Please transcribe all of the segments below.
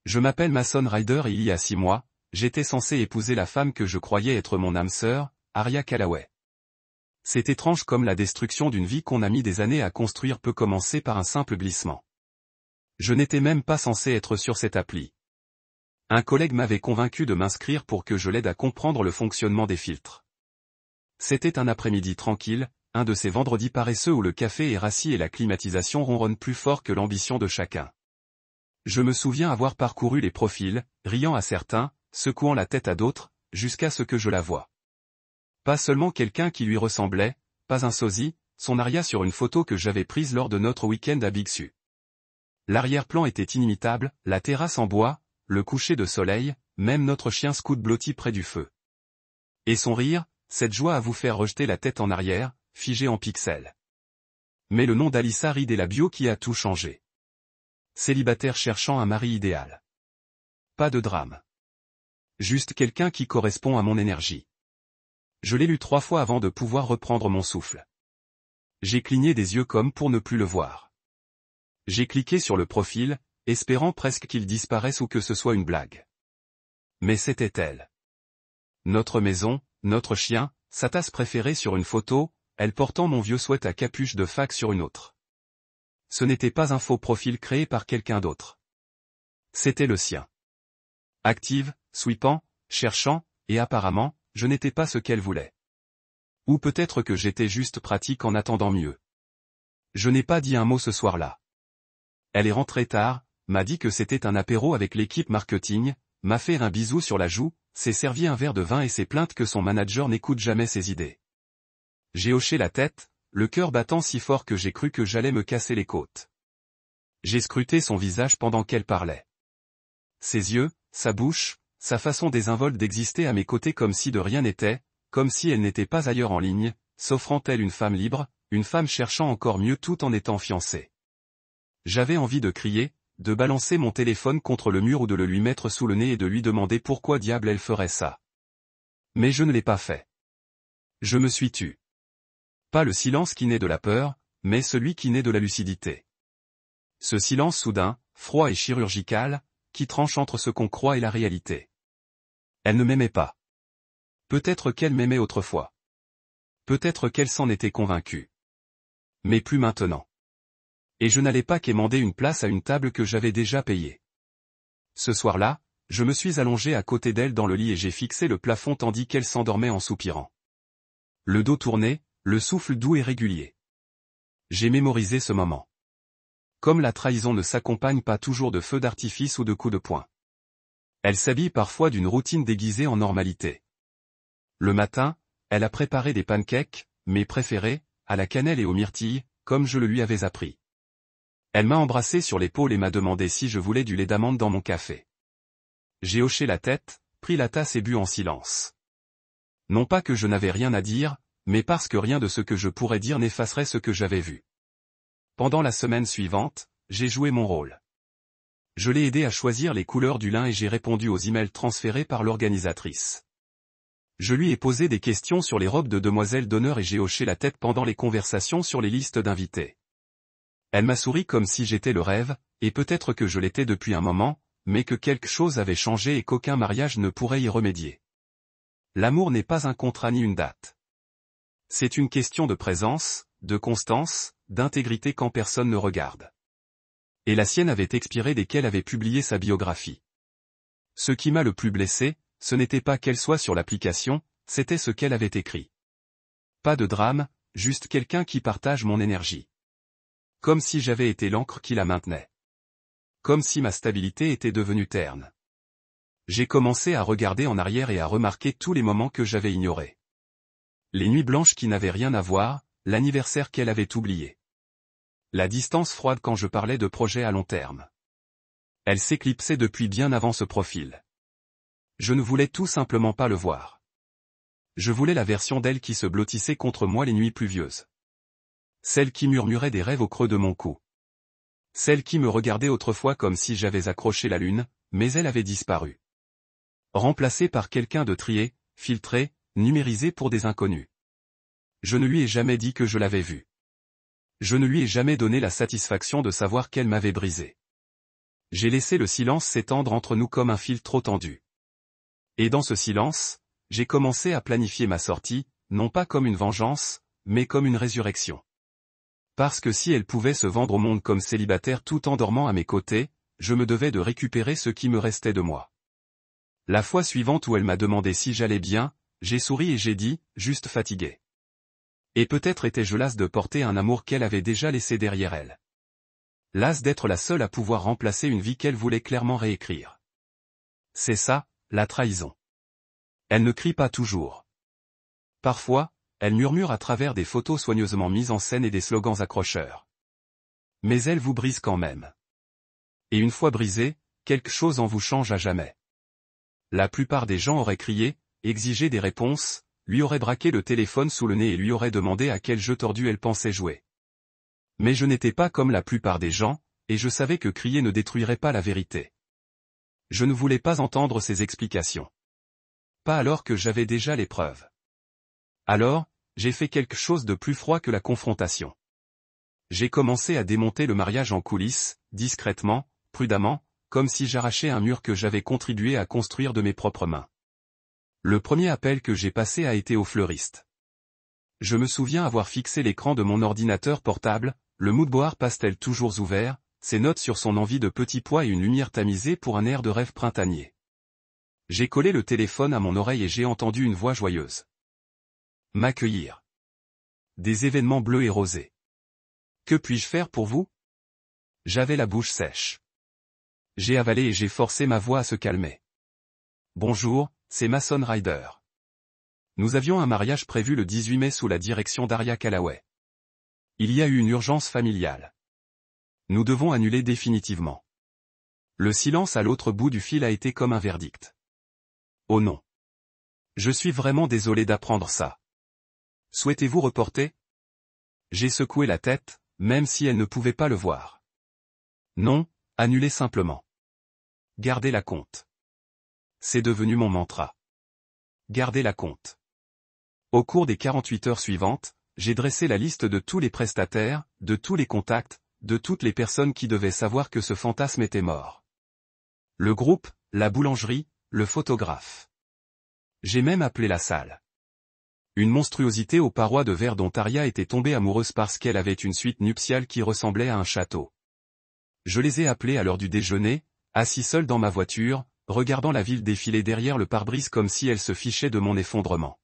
Je m'appelle Mason Ryder et il y a 6 mois, j'étais censé épouser la femme que je croyais être mon âme sœur, Aria Callaway. C'est étrange comme la destruction d'une vie qu'on a mis des années à construire peut commencer par un simple glissement. Je n'étais même pas censé être sur cette appli. Un collègue m'avait convaincu de m'inscrire pour que je l'aide à comprendre le fonctionnement des filtres. C'était un après-midi tranquille, un de ces vendredis paresseux où le café est rassis et la climatisation ronronne plus fort que l'ambition de chacun. Je me souviens avoir parcouru les profils, riant à certains, secouant la tête à d'autres, jusqu'à ce que je la voie. Pas seulement quelqu'un qui lui ressemblait, pas un sosie, son Aria sur une photo que j'avais prise lors de notre week-end à Big Sur. L'arrière-plan était inimitable, la terrasse en bois, le coucher de soleil, même notre chien Scout blotti près du feu. Et son rire, cette joie à vous faire rejeter la tête en arrière, figée en pixels. Mais le nom d'Alissa Reed est la bio qui a tout changé. Célibataire cherchant un mari idéal. Pas de drame. Juste quelqu'un qui correspond à mon énergie. Je l'ai lu 3 fois avant de pouvoir reprendre mon souffle. J'ai cligné des yeux comme pour ne plus le voir. J'ai cliqué sur le profil, espérant presque qu'il disparaisse ou que ce soit une blague. Mais c'était elle. Notre maison, notre chien, sa tasse préférée sur une photo, elle portant mon vieux sweat à capuche de fac sur une autre. Ce n'était pas un faux profil créé par quelqu'un d'autre. C'était le sien. Active, sweepant, cherchant, et apparemment, je n'étais pas ce qu'elle voulait. Ou peut-être que j'étais juste pratique en attendant mieux. Je n'ai pas dit un mot ce soir-là. Elle est rentrée tard, m'a dit que c'était un apéro avec l'équipe marketing, m'a fait un bisou sur la joue, s'est servi un verre de vin et s'est plainte que son manager n'écoute jamais ses idées. J'ai hoché la tête, le cœur battant si fort que j'ai cru que j'allais me casser les côtes. J'ai scruté son visage pendant qu'elle parlait. Ses yeux, sa bouche, sa façon désinvolte d'exister à mes côtés comme si de rien n'était, comme si elle n'était pas ailleurs en ligne, s'offrant telle une femme libre, une femme cherchant encore mieux tout en étant fiancée. J'avais envie de crier, de balancer mon téléphone contre le mur ou de le lui mettre sous le nez et de lui demander pourquoi diable elle ferait ça. Mais je ne l'ai pas fait. Je me suis tu. Pas le silence qui naît de la peur, mais celui qui naît de la lucidité. Ce silence soudain, froid et chirurgical, qui tranche entre ce qu'on croit et la réalité. Elle ne m'aimait pas. Peut-être qu'elle m'aimait autrefois. Peut-être qu'elle s'en était convaincue. Mais plus maintenant. Et je n'allais pas quémander une place à une table que j'avais déjà payée. Ce soir-là, je me suis allongé à côté d'elle dans le lit et j'ai fixé le plafond tandis qu'elle s'endormait en soupirant. Le dos tourné, le souffle doux et régulier. J'ai mémorisé ce moment. Comme la trahison ne s'accompagne pas toujours de feux d'artifice ou de coups de poing. Elle s'habille parfois d'une routine déguisée en normalité. Le matin, elle a préparé des pancakes, mes préférés, à la cannelle et aux myrtilles, comme je le lui avais appris. Elle m'a embrassé sur l'épaule et m'a demandé si je voulais du lait d'amande dans mon café. J'ai hoché la tête, pris la tasse et bu en silence. Non pas que je n'avais rien à dire, mais parce que rien de ce que je pourrais dire n'effacerait ce que j'avais vu. Pendant la semaine suivante, j'ai joué mon rôle. Je l'ai aidé à choisir les couleurs du lin et j'ai répondu aux emails transférés par l'organisatrice. Je lui ai posé des questions sur les robes de demoiselle d'honneur et j'ai hoché la tête pendant les conversations sur les listes d'invités. Elle m'a souri comme si j'étais le rêve, et peut-être que je l'étais depuis un moment, mais que quelque chose avait changé et qu'aucun mariage ne pourrait y remédier. L'amour n'est pas un contrat ni une date. C'est une question de présence, de constance, d'intégrité quand personne ne regarde. Et la sienne avait expiré dès qu'elle avait publié sa biographie. Ce qui m'a le plus blessé, ce n'était pas qu'elle soit sur l'application, c'était ce qu'elle avait écrit. Pas de drame, juste quelqu'un qui partage mon énergie. Comme si j'avais été l'encre qui la maintenait. Comme si ma stabilité était devenue terne. J'ai commencé à regarder en arrière et à remarquer tous les moments que j'avais ignorés. Les nuits blanches qui n'avaient rien à voir, l'anniversaire qu'elle avait oublié. La distance froide quand je parlais de projets à long terme. Elle s'éclipsait depuis bien avant ce profil. Je ne voulais tout simplement pas le voir. Je voulais la version d'elle qui se blottissait contre moi les nuits pluvieuses. Celle qui murmurait des rêves au creux de mon cou. Celle qui me regardait autrefois comme si j'avais accroché la lune, mais elle avait disparu. Remplacée par quelqu'un de trié, filtré, numérisé pour des inconnus. Je ne lui ai jamais dit que je l'avais vue. Je ne lui ai jamais donné la satisfaction de savoir qu'elle m'avait brisé. J'ai laissé le silence s'étendre entre nous comme un fil trop tendu. Et dans ce silence, j'ai commencé à planifier ma sortie, non pas comme une vengeance, mais comme une résurrection. Parce que si elle pouvait se vendre au monde comme célibataire tout en dormant à mes côtés, je me devais de récupérer ce qui me restait de moi. La fois suivante où elle m'a demandé si j'allais bien, j'ai souri et j'ai dit, juste fatigué. Et peut-être étais-je las de porter un amour qu'elle avait déjà laissé derrière elle. Las d'être la seule à pouvoir remplacer une vie qu'elle voulait clairement réécrire. C'est ça, la trahison. Elle ne crie pas toujours. Parfois, elle murmure à travers des photos soigneusement mises en scène et des slogans accrocheurs. Mais elle vous brise quand même. Et une fois brisée, quelque chose en vous change à jamais. La plupart des gens auraient crié, exigé des réponses, lui auraient braqué le téléphone sous le nez et lui auraient demandé à quel jeu tordu elle pensait jouer. Mais je n'étais pas comme la plupart des gens, et je savais que crier ne détruirait pas la vérité. Je ne voulais pas entendre ces explications. Pas alors que j'avais déjà les preuves. Alors, j'ai fait quelque chose de plus froid que la confrontation. J'ai commencé à démonter le mariage en coulisses, discrètement, prudemment, comme si j'arrachais un mur que j'avais contribué à construire de mes propres mains. Le premier appel que j'ai passé a été au fleuriste. Je me souviens avoir fixé l'écran de mon ordinateur portable, le moodboard pastel toujours ouvert, ses notes sur son envie de petits pois et une lumière tamisée pour un air de rêve printanier. J'ai collé le téléphone à mon oreille et j'ai entendu une voix joyeuse. M'accueillir. Des événements bleus et rosés. Que puis-je faire pour vous? J'avais la bouche sèche. J'ai avalé et j'ai forcé ma voix à se calmer. Bonjour, c'est Mason Ryder. Nous avions un mariage prévu le 18 mai sous la direction d'Aria Callaway. Il y a eu une urgence familiale. Nous devons annuler définitivement. Le silence à l'autre bout du fil a été comme un verdict. Oh non. Je suis vraiment désolé d'apprendre ça. Souhaitez-vous reporter? J'ai secoué la tête, même si elle ne pouvait pas le voir. Non, annulez simplement. Gardez la compte. C'est devenu mon mantra. Gardez la compte. Au cours des 48 heures suivantes, j'ai dressé la liste de tous les prestataires, de tous les contacts, de toutes les personnes qui devaient savoir que ce fantasme était mort. Le groupe, la boulangerie, le photographe. J'ai même appelé la salle. Une monstruosité aux parois de verre dont Aria était tombée amoureuse parce qu'elle avait une suite nuptiale qui ressemblait à un château. Je les ai appelés à l'heure du déjeuner, assis seul dans ma voiture, regardant la ville défiler derrière le pare-brise comme si elle se fichait de mon effondrement.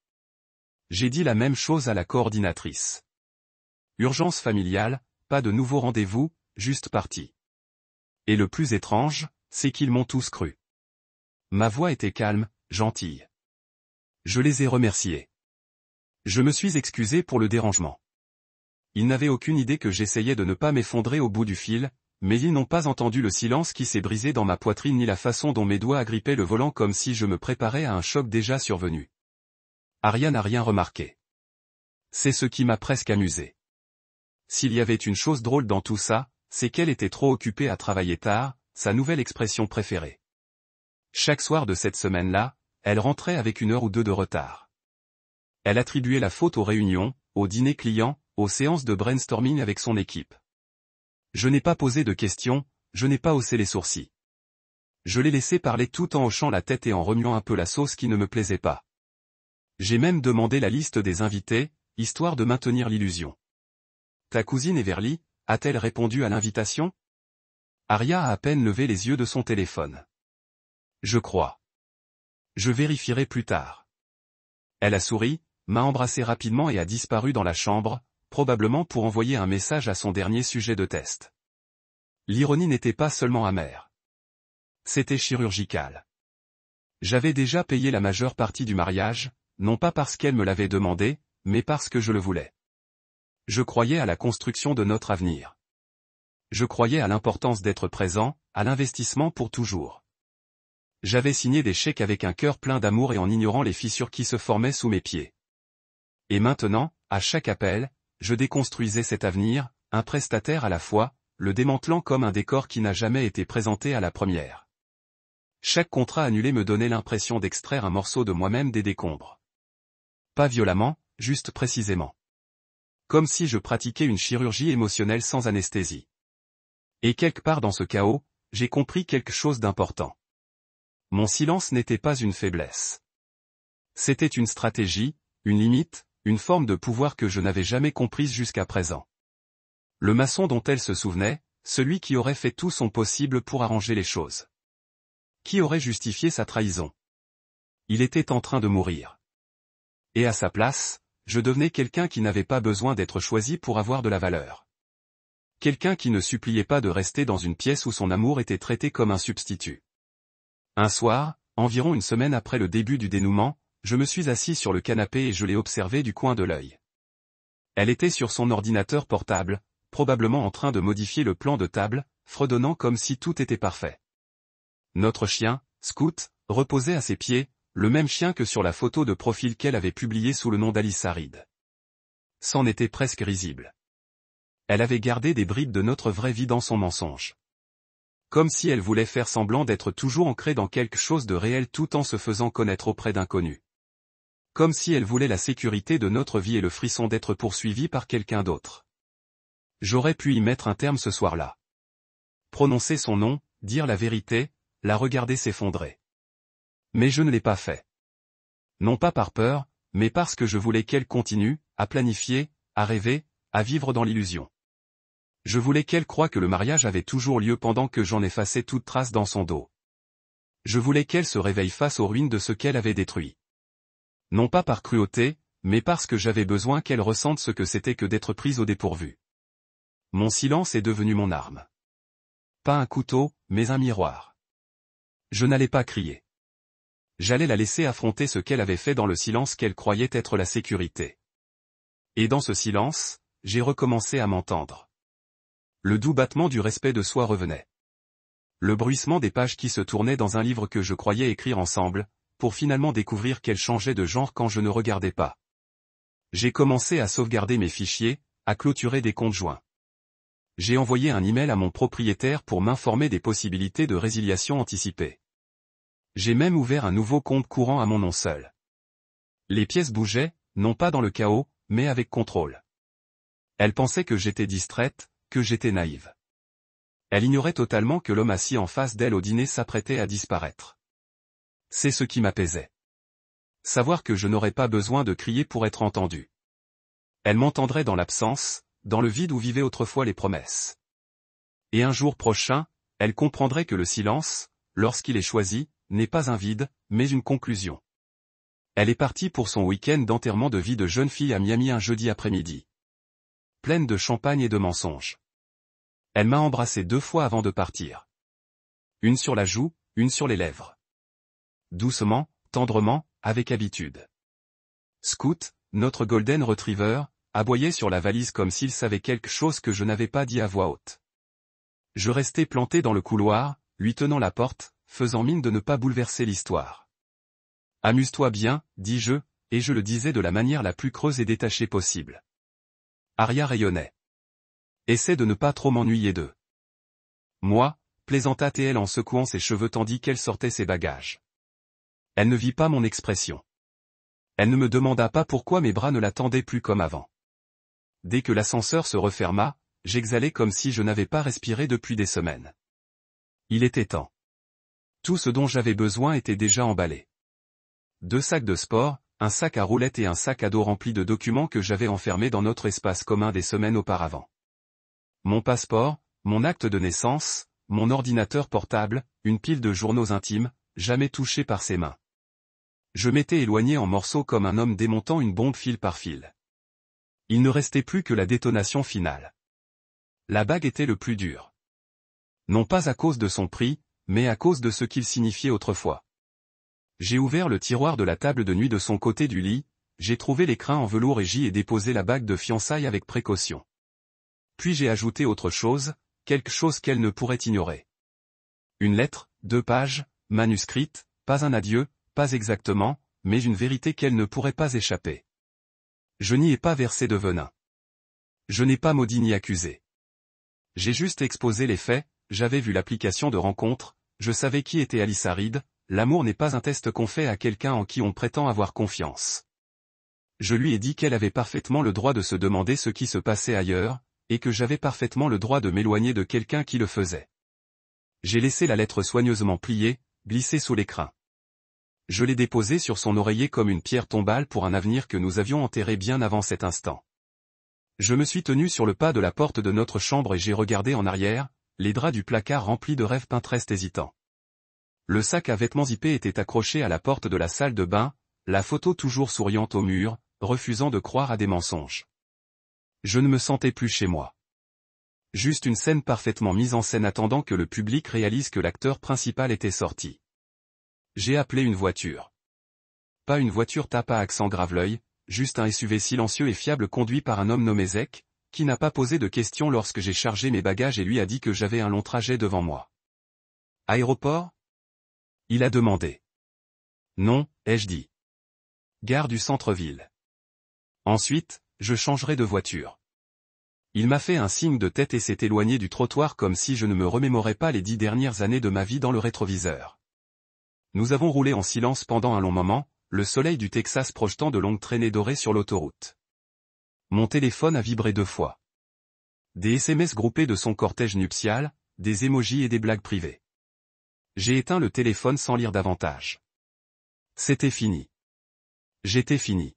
J'ai dit la même chose à la coordinatrice. Urgence familiale, pas de nouveau rendez-vous, juste parti. Et le plus étrange, c'est qu'ils m'ont tous cru. Ma voix était calme, gentille. Je les ai remerciés. Je me suis excusé pour le dérangement. Ils n'avaient aucune idée que j'essayais de ne pas m'effondrer au bout du fil, mais ils n'ont pas entendu le silence qui s'est brisé dans ma poitrine ni la façon dont mes doigts agrippaient le volant comme si je me préparais à un choc déjà survenu. Aria n'a rien remarqué. C'est ce qui m'a presque amusé. S'il y avait une chose drôle dans tout ça, c'est qu'elle était trop occupée à travailler tard, sa nouvelle expression préférée. Chaque soir de cette semaine-là, elle rentrait avec 1 heure ou 2 de retard. Elle attribuait la faute aux réunions, aux dîners clients, aux séances de brainstorming avec son équipe. Je n'ai pas posé de questions, je n'ai pas haussé les sourcils. Je l'ai laissé parler tout en hochant la tête et en remuant un peu la sauce qui ne me plaisait pas. J'ai même demandé la liste des invités, histoire de maintenir l'illusion. Ta cousine Everly, a-t-elle répondu à l'invitation? Aria a à peine levé les yeux de son téléphone. Je crois. Je vérifierai plus tard. Elle a souri, m'a embrassé rapidement et a disparu dans la chambre, probablement pour envoyer un message à son dernier sujet de test. L'ironie n'était pas seulement amère. C'était chirurgical. J'avais déjà payé la majeure partie du mariage, non pas parce qu'elle me l'avait demandé, mais parce que je le voulais. Je croyais à la construction de notre avenir. Je croyais à l'importance d'être présent, à l'investissement pour toujours. J'avais signé des chèques avec un cœur plein d'amour et en ignorant les fissures qui se formaient sous mes pieds. Et maintenant, à chaque appel, je déconstruisais cet avenir, un prestataire à la fois, le démantelant comme un décor qui n'a jamais été présenté à la première. Chaque contrat annulé me donnait l'impression d'extraire un morceau de moi-même des décombres. Pas violemment, juste précisément. Comme si je pratiquais une chirurgie émotionnelle sans anesthésie. Et quelque part dans ce chaos, j'ai compris quelque chose d'important. Mon silence n'était pas une faiblesse. C'était une stratégie, une limite, une forme de pouvoir que je n'avais jamais comprise jusqu'à présent. Le maçon dont elle se souvenait, celui qui aurait fait tout son possible pour arranger les choses. Qui aurait justifié sa trahison? Il était en train de mourir. Et à sa place, je devenais quelqu'un qui n'avait pas besoin d'être choisi pour avoir de la valeur. Quelqu'un qui ne suppliait pas de rester dans une pièce où son amour était traité comme un substitut. Un soir, environ une semaine après le début du dénouement, je me suis assis sur le canapé et je l'ai observée du coin de l'œil. Elle était sur son ordinateur portable, probablement en train de modifier le plan de table, fredonnant comme si tout était parfait. Notre chien, Scout, reposait à ses pieds, le même chien que sur la photo de profil qu'elle avait publiée sous le nom d'Alice Harrid. C'en était presque risible. Elle avait gardé des bribes de notre vraie vie dans son mensonge. Comme si elle voulait faire semblant d'être toujours ancrée dans quelque chose de réel tout en se faisant connaître auprès d'inconnus. Comme si elle voulait la sécurité de notre vie et le frisson d'être poursuivie par quelqu'un d'autre. J'aurais pu y mettre un terme ce soir-là. Prononcer son nom, dire la vérité, la regarder s'effondrer. Mais je ne l'ai pas fait. Non pas par peur, mais parce que je voulais qu'elle continue, à planifier, à rêver, à vivre dans l'illusion. Je voulais qu'elle croie que le mariage avait toujours lieu pendant que j'en effaçais toute trace dans son dos. Je voulais qu'elle se réveille face aux ruines de ce qu'elle avait détruit. Non pas par cruauté, mais parce que j'avais besoin qu'elle ressente ce que c'était que d'être prise au dépourvu. Mon silence est devenu mon arme. Pas un couteau, mais un miroir. Je n'allais pas crier. J'allais la laisser affronter ce qu'elle avait fait dans le silence qu'elle croyait être la sécurité. Et dans ce silence, j'ai recommencé à m'entendre. Le doux battement du respect de soi revenait. Le bruissement des pages qui se tournaient dans un livre que je croyais écrire ensemble, pour finalement découvrir qu'elle changeait de genre quand je ne regardais pas. J'ai commencé à sauvegarder mes fichiers, à clôturer des comptes joints. J'ai envoyé un email à mon propriétaire pour m'informer des possibilités de résiliation anticipée. J'ai même ouvert un nouveau compte courant à mon nom seul. Les pièces bougeaient, non pas dans le chaos, mais avec contrôle. Elle pensait que j'étais distraite, que j'étais naïve. Elle ignorait totalement que l'homme assis en face d'elle au dîner s'apprêtait à disparaître. C'est ce qui m'apaisait. Savoir que je n'aurais pas besoin de crier pour être entendu. Elle m'entendrait dans l'absence, dans le vide où vivaient autrefois les promesses. Et un jour prochain, elle comprendrait que le silence, lorsqu'il est choisi, n'est pas un vide, mais une conclusion. Elle est partie pour son week-end d'enterrement de vie de jeune fille à Miami un jeudi après-midi. Pleine de champagne et de mensonges. Elle m'a embrassé 2 fois avant de partir. Une sur la joue, une sur les lèvres. Doucement, tendrement, avec habitude. Scout, notre golden retriever, aboyait sur la valise comme s'il savait quelque chose que je n'avais pas dit à voix haute. Je restais planté dans le couloir, lui tenant la porte, faisant mine de ne pas bouleverser l'histoire. Amuse-toi bien, dis-je, et je le disais de la manière la plus creuse et détachée possible. Aria rayonnait. Essaie de ne pas trop m'ennuyer d'eux. Moi, plaisanta-t-elle en secouant ses cheveux tandis qu'elle sortait ses bagages. Elle ne vit pas mon expression. Elle ne me demanda pas pourquoi mes bras ne la tendaient plus comme avant. Dès que l'ascenseur se referma, j'exhalais comme si je n'avais pas respiré depuis des semaines. Il était temps. Tout ce dont j'avais besoin était déjà emballé. 2 sacs de sport, un sac à roulettes et un sac à dos rempli de documents que j'avais enfermés dans notre espace commun des semaines auparavant. Mon passeport, mon acte de naissance, mon ordinateur portable, une pile de journaux intimes, jamais touchés par ses mains. Je m'étais éloigné en morceaux comme un homme démontant une bombe fil par fil. Il ne restait plus que la détonation finale. La bague était le plus dur. Non pas à cause de son prix, mais à cause de ce qu'il signifiait autrefois. J'ai ouvert le tiroir de la table de nuit de son côté du lit, j'ai trouvé l'écrin en velours égi et déposé la bague de fiançailles avec précaution. Puis j'ai ajouté autre chose, quelque chose qu'elle ne pourrait ignorer. Une lettre, 2 pages, manuscrite, pas un adieu, pas exactement, mais une vérité qu'elle ne pourrait pas échapper. Je n'y ai pas versé de venin. Je n'ai pas maudit ni accusé. J'ai juste exposé les faits, j'avais vu l'application de rencontre, je savais qui était Alice Harrid, l'amour n'est pas un test qu'on fait à quelqu'un en qui on prétend avoir confiance. Je lui ai dit qu'elle avait parfaitement le droit de se demander ce qui se passait ailleurs, et que j'avais parfaitement le droit de m'éloigner de quelqu'un qui le faisait. J'ai laissé la lettre soigneusement pliée, glissée sous l'écrin. Je l'ai déposée sur son oreiller comme une pierre tombale pour un avenir que nous avions enterré bien avant cet instant. Je me suis tenu sur le pas de la porte de notre chambre et j'ai regardé en arrière, les draps du placard remplis de rêves Pinterest hésitants. Le sac à vêtements zippé était accroché à la porte de la salle de bain, la photo toujours souriante au mur, refusant de croire à des mensonges. Je ne me sentais plus chez moi. Juste une scène parfaitement mise en scène attendant que le public réalise que l'acteur principal était sorti. J'ai appelé une voiture. Pas une voiture tape à accent graveleuil, juste un SUV silencieux et fiable conduit par un homme nommé Zek, qui n'a pas posé de questions lorsque j'ai chargé mes bagages et lui a dit que j'avais un long trajet devant moi. Aéroport ? Il a demandé. Non, ai-je dit. Gare du centre-ville. Ensuite, je changerai de voiture. Il m'a fait un signe de tête et s'est éloigné du trottoir comme si je ne me remémorais pas les 10 dernières années de ma vie dans le rétroviseur. Nous avons roulé en silence pendant un long moment, le soleil du Texas projetant de longues traînées dorées sur l'autoroute. Mon téléphone a vibré 2 fois. Des SMS groupés de son cortège nuptial, des emojis et des blagues privées. J'ai éteint le téléphone sans lire davantage. C'était fini. J'étais fini.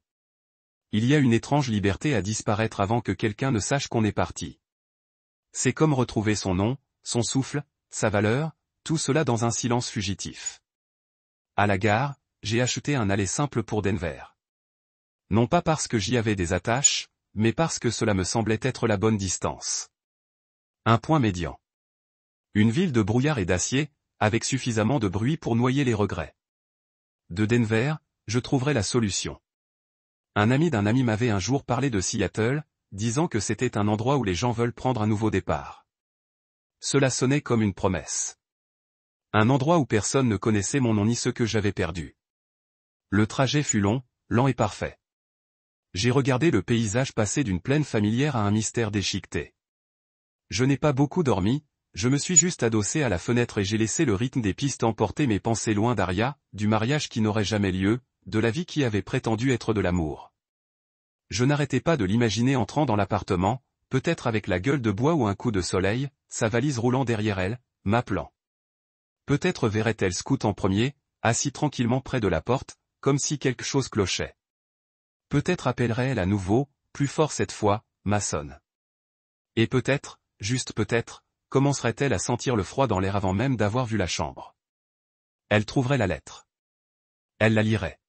Il y a une étrange liberté à disparaître avant que quelqu'un ne sache qu'on est parti. C'est comme retrouver son nom, son souffle, sa valeur, tout cela dans un silence fugitif. À la gare, j'ai acheté un aller simple pour Denver. Non pas parce que j'y avais des attaches, mais parce que cela me semblait être la bonne distance. Un point médian. Une ville de brouillard et d'acier, avec suffisamment de bruit pour noyer les regrets. De Denver, je trouverai la solution. Un ami d'un ami m'avait un jour parlé de Seattle, disant que c'était un endroit où les gens veulent prendre un nouveau départ. Cela sonnait comme une promesse. Un endroit où personne ne connaissait mon nom ni ce que j'avais perdu. Le trajet fut long, lent et parfait. J'ai regardé le paysage passer d'une plaine familière à un mystère déchiqueté. Je n'ai pas beaucoup dormi, je me suis juste adossé à la fenêtre et j'ai laissé le rythme des pistes emporter mes pensées loin d'Aria, du mariage qui n'aurait jamais lieu, de la vie qui avait prétendu être de l'amour. Je n'arrêtais pas de l'imaginer entrant dans l'appartement, peut-être avec la gueule de bois ou un coup de soleil, sa valise roulant derrière elle, m'appelant. Peut-être verrait-elle Scout en premier, assis tranquillement près de la porte, comme si quelque chose clochait. Peut-être appellerait-elle à nouveau, plus fort cette fois, Mason. Et peut-être, juste peut-être, commencerait-elle à sentir le froid dans l'air avant même d'avoir vu la chambre. Elle trouverait la lettre. Elle la lirait.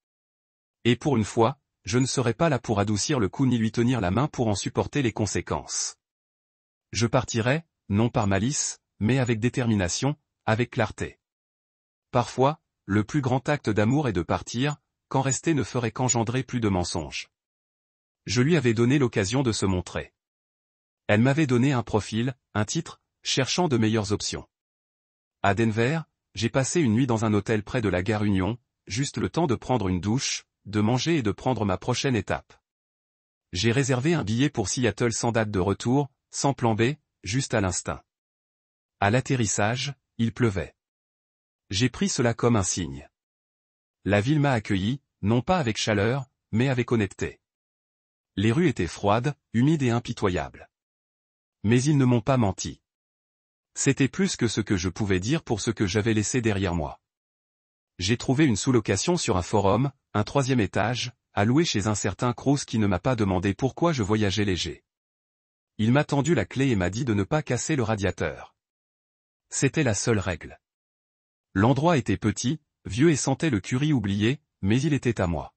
Et pour une fois, je ne serais pas là pour adoucir le coup ni lui tenir la main pour en supporter les conséquences. Je partirais, non par malice, mais avec détermination, avec clarté. Parfois, le plus grand acte d'amour est de partir, quand rester ne ferait qu'engendrer plus de mensonges. Je lui avais donné l'occasion de se montrer. Elle m'avait donné un profil, un titre, cherchant de meilleures options. À Denver, j'ai passé une nuit dans un hôtel près de la gare Union, juste le temps de prendre une douche, de manger et de prendre ma prochaine étape. J'ai réservé un billet pour Seattle sans date de retour, sans plan B, juste à l'instinct. À l'atterrissage, il pleuvait. J'ai pris cela comme un signe. La ville m'a accueilli, non pas avec chaleur, mais avec honnêteté. Les rues étaient froides, humides et impitoyables. Mais ils ne m'ont pas menti. C'était plus que ce que je pouvais dire pour ce que j'avais laissé derrière moi. J'ai trouvé une sous-location sur un forum, un 3e étage, à louer chez un certain Cruz qui ne m'a pas demandé pourquoi je voyageais léger. Il m'a tendu la clé et m'a dit de ne pas casser le radiateur. C'était la seule règle. L'endroit était petit, vieux et sentait le curry oublié, mais il était à moi.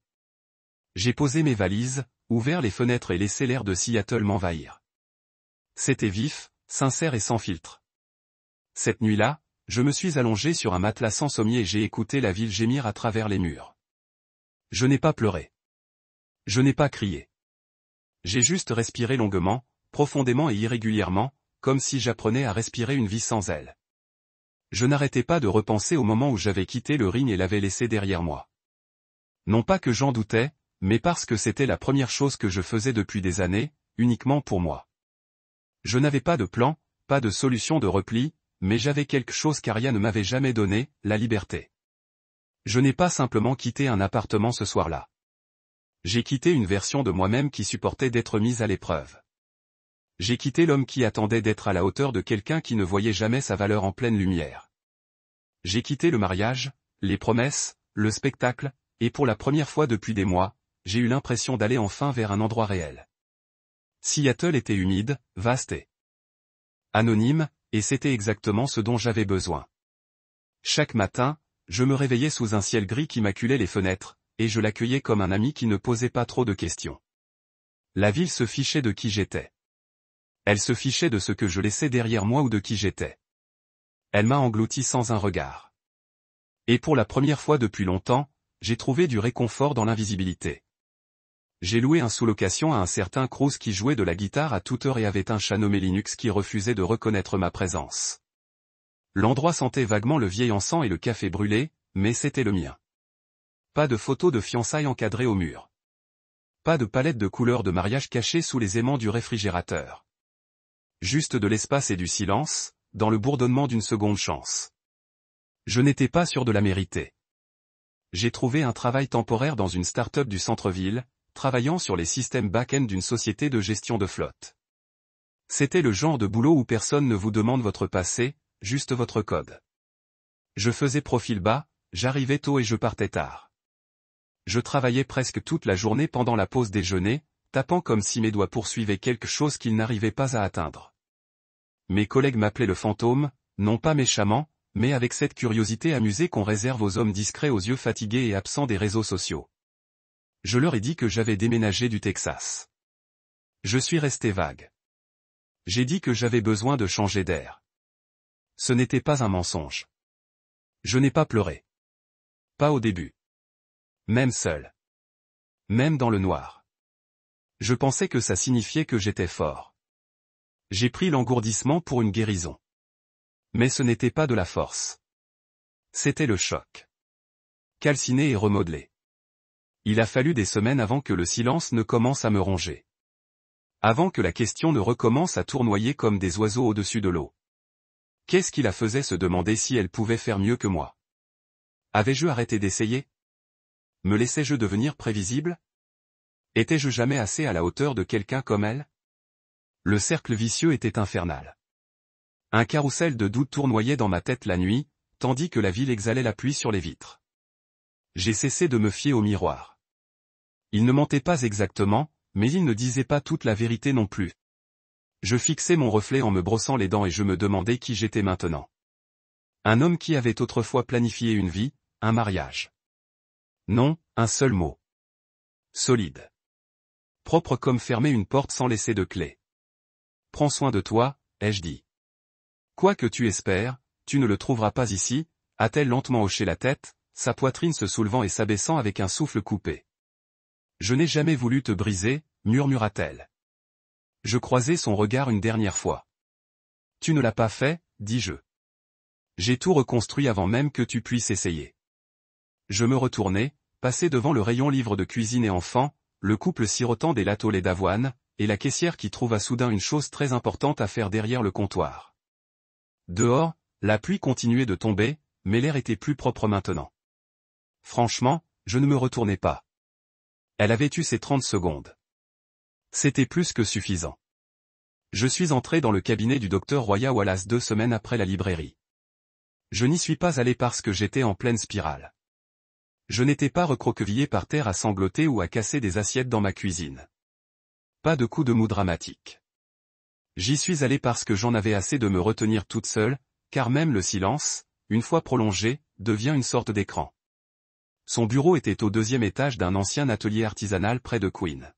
J'ai posé mes valises, ouvert les fenêtres et laissé l'air de Seattle m'envahir. C'était vif, sincère et sans filtre. Cette nuit-là, je me suis allongé sur un matelas sans sommier et j'ai écouté la ville gémir à travers les murs. Je n'ai pas pleuré. Je n'ai pas crié. J'ai juste respiré longuement, profondément et irrégulièrement, comme si j'apprenais à respirer une vie sans elle. Je n'arrêtais pas de repenser au moment où j'avais quitté le ring et l'avais laissé derrière moi. Non pas que j'en doutais, mais parce que c'était la première chose que je faisais depuis des années, uniquement pour moi. Je n'avais pas de plan, pas de solution de repli, mais j'avais quelque chose qu'Aria ne m'avait jamais donné, la liberté. Je n'ai pas simplement quitté un appartement ce soir-là. J'ai quitté une version de moi-même qui supportait d'être mise à l'épreuve. J'ai quitté l'homme qui attendait d'être à la hauteur de quelqu'un qui ne voyait jamais sa valeur en pleine lumière. J'ai quitté le mariage, les promesses, le spectacle, et pour la première fois depuis des mois, j'ai eu l'impression d'aller enfin vers un endroit réel. Seattle était humide, vaste et anonyme, et c'était exactement ce dont j'avais besoin. Chaque matin, je me réveillais sous un ciel gris qui maculait les fenêtres, et je l'accueillais comme un ami qui ne posait pas trop de questions. La ville se fichait de qui j'étais. Elle se fichait de ce que je laissais derrière moi ou de qui j'étais. Elle m'a englouti sans un regard. Et pour la première fois depuis longtemps, j'ai trouvé du réconfort dans l'invisibilité. J'ai loué un sous-location à un certain Cruz qui jouait de la guitare à toute heure et avait un chat nommé Linux qui refusait de reconnaître ma présence. L'endroit sentait vaguement le vieil encens et le café brûlé, mais c'était le mien. Pas de photos de fiançailles encadrées au mur. Pas de palette de couleurs de mariage cachées sous les aimants du réfrigérateur. Juste de l'espace et du silence, dans le bourdonnement d'une seconde chance. Je n'étais pas sûr de la mériter. J'ai trouvé un travail temporaire dans une start-up du centre-ville, travaillant sur les systèmes back-end d'une société de gestion de flotte. C'était le genre de boulot où personne ne vous demande votre passé, juste votre code. Je faisais profil bas, j'arrivais tôt et je partais tard. Je travaillais presque toute la journée pendant la pause déjeuner, tapant comme si mes doigts poursuivaient quelque chose qu'ils n'arrivaient pas à atteindre. Mes collègues m'appelaient le fantôme, non pas méchamment, mais avec cette curiosité amusée qu'on réserve aux hommes discrets aux yeux fatigués et absents des réseaux sociaux. Je leur ai dit que j'avais déménagé du Texas. Je suis resté vague. J'ai dit que j'avais besoin de changer d'air. Ce n'était pas un mensonge. Je n'ai pas pleuré. Pas au début. Même seul. Même dans le noir. Je pensais que ça signifiait que j'étais fort. J'ai pris l'engourdissement pour une guérison. Mais ce n'était pas de la force. C'était le choc. Calciné et remodelé. Il a fallu des semaines avant que le silence ne commence à me ronger. Avant que la question ne recommence à tournoyer comme des oiseaux au-dessus de l'eau. Qu'est-ce qui la faisait se demander si elle pouvait faire mieux que moi? Avais-je arrêté d'essayer? Me laissais-je devenir prévisible? Étais-je jamais assez à la hauteur de quelqu'un comme elle? Le cercle vicieux était infernal. Un carrousel de doutes tournoyait dans ma tête la nuit, tandis que la ville exhalait la pluie sur les vitres. J'ai cessé de me fier au miroir. Il ne mentait pas exactement, mais il ne disait pas toute la vérité non plus. Je fixais mon reflet en me brossant les dents et je me demandais qui j'étais maintenant. Un homme qui avait autrefois planifié une vie, un mariage. Non, un seul mot. Solide. Propre comme fermer une porte sans laisser de clé. Prends soin de toi, ai-je dit. Quoi que tu espères, tu ne le trouveras pas ici, a-t-elle lentement hoché la tête, sa poitrine se soulevant et s'abaissant avec un souffle coupé. Je n'ai jamais voulu te briser, murmura-t-elle. Je croisai son regard une dernière fois. Tu ne l'as pas fait, dis-je. J'ai tout reconstruit avant même que tu puisses essayer. Je me retournai, passai devant le rayon livres de cuisine et enfants, le couple sirotant des lattes au lait d'avoine, et la caissière qui trouva soudain une chose très importante à faire derrière le comptoir. Dehors, la pluie continuait de tomber, mais l'air était plus propre maintenant. Franchement, je ne me retournai pas. Elle avait eu ses 30 secondes. C'était plus que suffisant. Je suis entré dans le cabinet du docteur Roya Wallace 2 semaines après la librairie. Je n'y suis pas allé parce que j'étais en pleine spirale. Je n'étais pas recroquevillé par terre à sangloter ou à casser des assiettes dans ma cuisine. Pas de coup de mou dramatique. J'y suis allé parce que j'en avais assez de me retenir toute seule, car même le silence, une fois prolongé, devient une sorte d'écran. Son bureau était au 2e étage d'un ancien atelier artisanal près de Queen.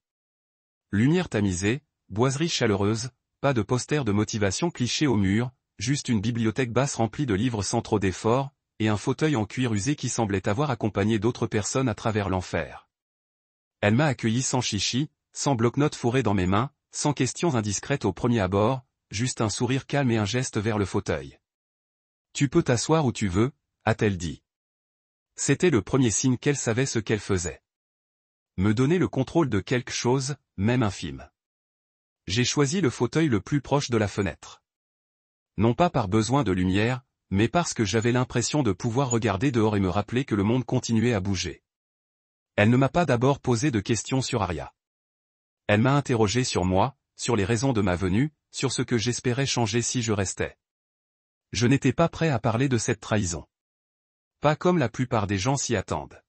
Lumière tamisée, boiserie chaleureuse, pas de posters de motivation clichés au mur, juste une bibliothèque basse remplie de livres sans trop d'efforts, et un fauteuil en cuir usé qui semblait avoir accompagné d'autres personnes à travers l'enfer. Elle m'a accueilli sans chichi, sans bloc-notes fourré dans mes mains, sans questions indiscrètes au premier abord, juste un sourire calme et un geste vers le fauteuil. Tu peux t'asseoir où tu veux, a-t-elle dit. C'était le premier signe qu'elle savait ce qu'elle faisait. Me donner le contrôle de quelque chose, même infime. J'ai choisi le fauteuil le plus proche de la fenêtre. Non pas par besoin de lumière, mais parce que j'avais l'impression de pouvoir regarder dehors et me rappeler que le monde continuait à bouger. Elle ne m'a pas d'abord posé de questions sur Aria. Elle m'a interrogé sur moi, sur les raisons de ma venue, sur ce que j'espérais changer si je restais. Je n'étais pas prêt à parler de cette trahison. Pas comme la plupart des gens s'y attendent.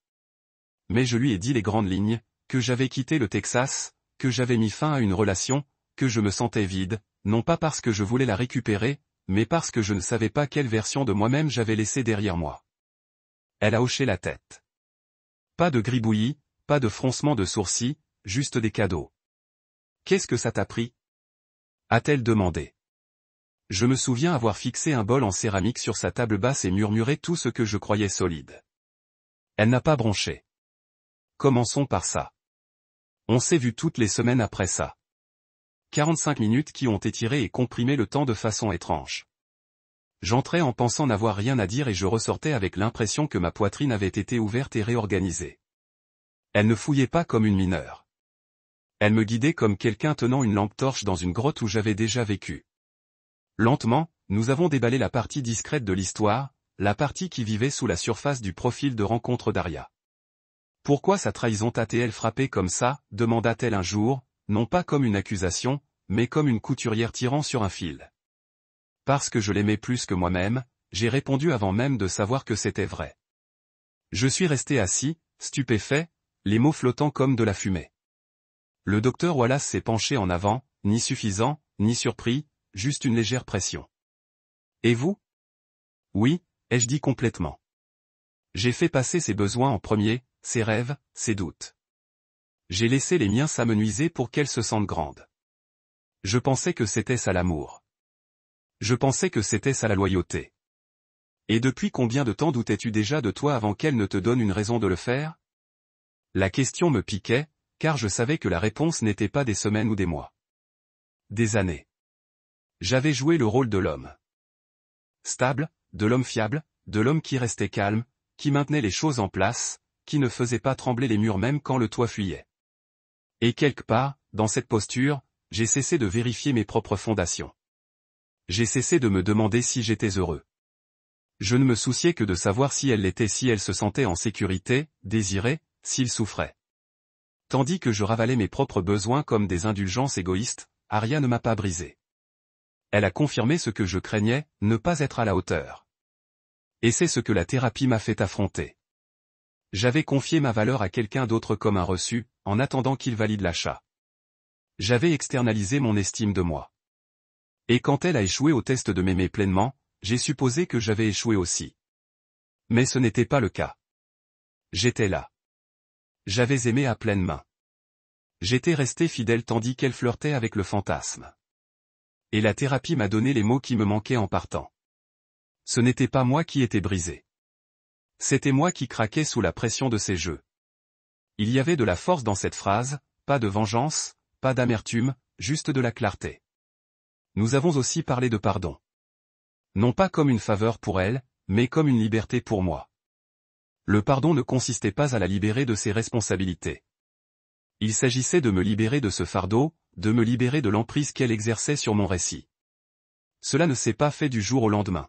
Mais je lui ai dit les grandes lignes, que j'avais quitté le Texas, que j'avais mis fin à une relation, que je me sentais vide, non pas parce que je voulais la récupérer, mais parce que je ne savais pas quelle version de moi-même j'avais laissée derrière moi. Elle a hoché la tête. Pas de gribouillis, pas de froncement de sourcils, juste des cadeaux. Qu'est-ce que ça t'a pris? A-t-elle demandé. Je me souviens avoir fixé un bol en céramique sur sa table basse et murmuré tout ce que je croyais solide. Elle n'a pas bronché. Commençons par ça. On s'est vu toutes les semaines après ça. 45 minutes qui ont étiré et comprimé le temps de façon étrange. J'entrais en pensant n'avoir rien à dire et je ressortais avec l'impression que ma poitrine avait été ouverte et réorganisée. Elle ne fouillait pas comme une mineure. Elle me guidait comme quelqu'un tenant une lampe torche dans une grotte où j'avais déjà vécu. Lentement, nous avons déballé la partie discrète de l'histoire, la partie qui vivait sous la surface du profil de rencontre d'Aria. Pourquoi sa trahison t'a-t-elle frappé comme ça, demanda-t-elle un jour, non pas comme une accusation, mais comme une couturière tirant sur un fil. Parce que je l'aimais plus que moi-même, j'ai répondu avant même de savoir que c'était vrai. Je suis resté assis, stupéfait, les mots flottant comme de la fumée. Le docteur Wallace s'est penché en avant, ni suffisant, ni surpris, juste une légère pression. Et vous? Oui, ai-je dit complètement. J'ai fait passer ses besoins en premier, ses rêves, ses doutes. J'ai laissé les miens s'amenuiser pour qu'elle se sente grande. Je pensais que c'était ça l'amour. Je pensais que c'était ça la loyauté. Et depuis combien de temps doutais-tu déjà de toi avant qu'elle ne te donne une raison de le faire? La question me piquait, car je savais que la réponse n'était pas des semaines ou des mois. Des années. J'avais joué le rôle de l'homme stable, de l'homme fiable, de l'homme qui restait calme, qui maintenait les choses en place, qui ne faisait pas trembler les murs même quand le toit fuyait. Et quelque part, dans cette posture, j'ai cessé de vérifier mes propres fondations. J'ai cessé de me demander si j'étais heureux. Je ne me souciais que de savoir si elle l'était, si elle se sentait en sécurité, désirée, s'il souffrait. Tandis que je ravalais mes propres besoins comme des indulgences égoïstes, Aria ne m'a pas brisé. Elle a confirmé ce que je craignais, ne pas être à la hauteur. Et c'est ce que la thérapie m'a fait affronter. J'avais confié ma valeur à quelqu'un d'autre comme un reçu, en attendant qu'il valide l'achat. J'avais externalisé mon estime de moi. Et quand elle a échoué au test de m'aimer pleinement, j'ai supposé que j'avais échoué aussi. Mais ce n'était pas le cas. J'étais là. J'avais aimé à pleine main. J'étais resté fidèle tandis qu'elle flirtait avec le fantasme. Et la thérapie m'a donné les mots qui me manquaient en partant. Ce n'était pas moi qui étais brisé. C'était moi qui craquais sous la pression de ces jeux. Il y avait de la force dans cette phrase, pas de vengeance, pas d'amertume, juste de la clarté. Nous avons aussi parlé de pardon. Non pas comme une faveur pour elle, mais comme une liberté pour moi. Le pardon ne consistait pas à la libérer de ses responsabilités. Il s'agissait de me libérer de ce fardeau, de me libérer de l'emprise qu'elle exerçait sur mon récit. Cela ne s'est pas fait du jour au lendemain.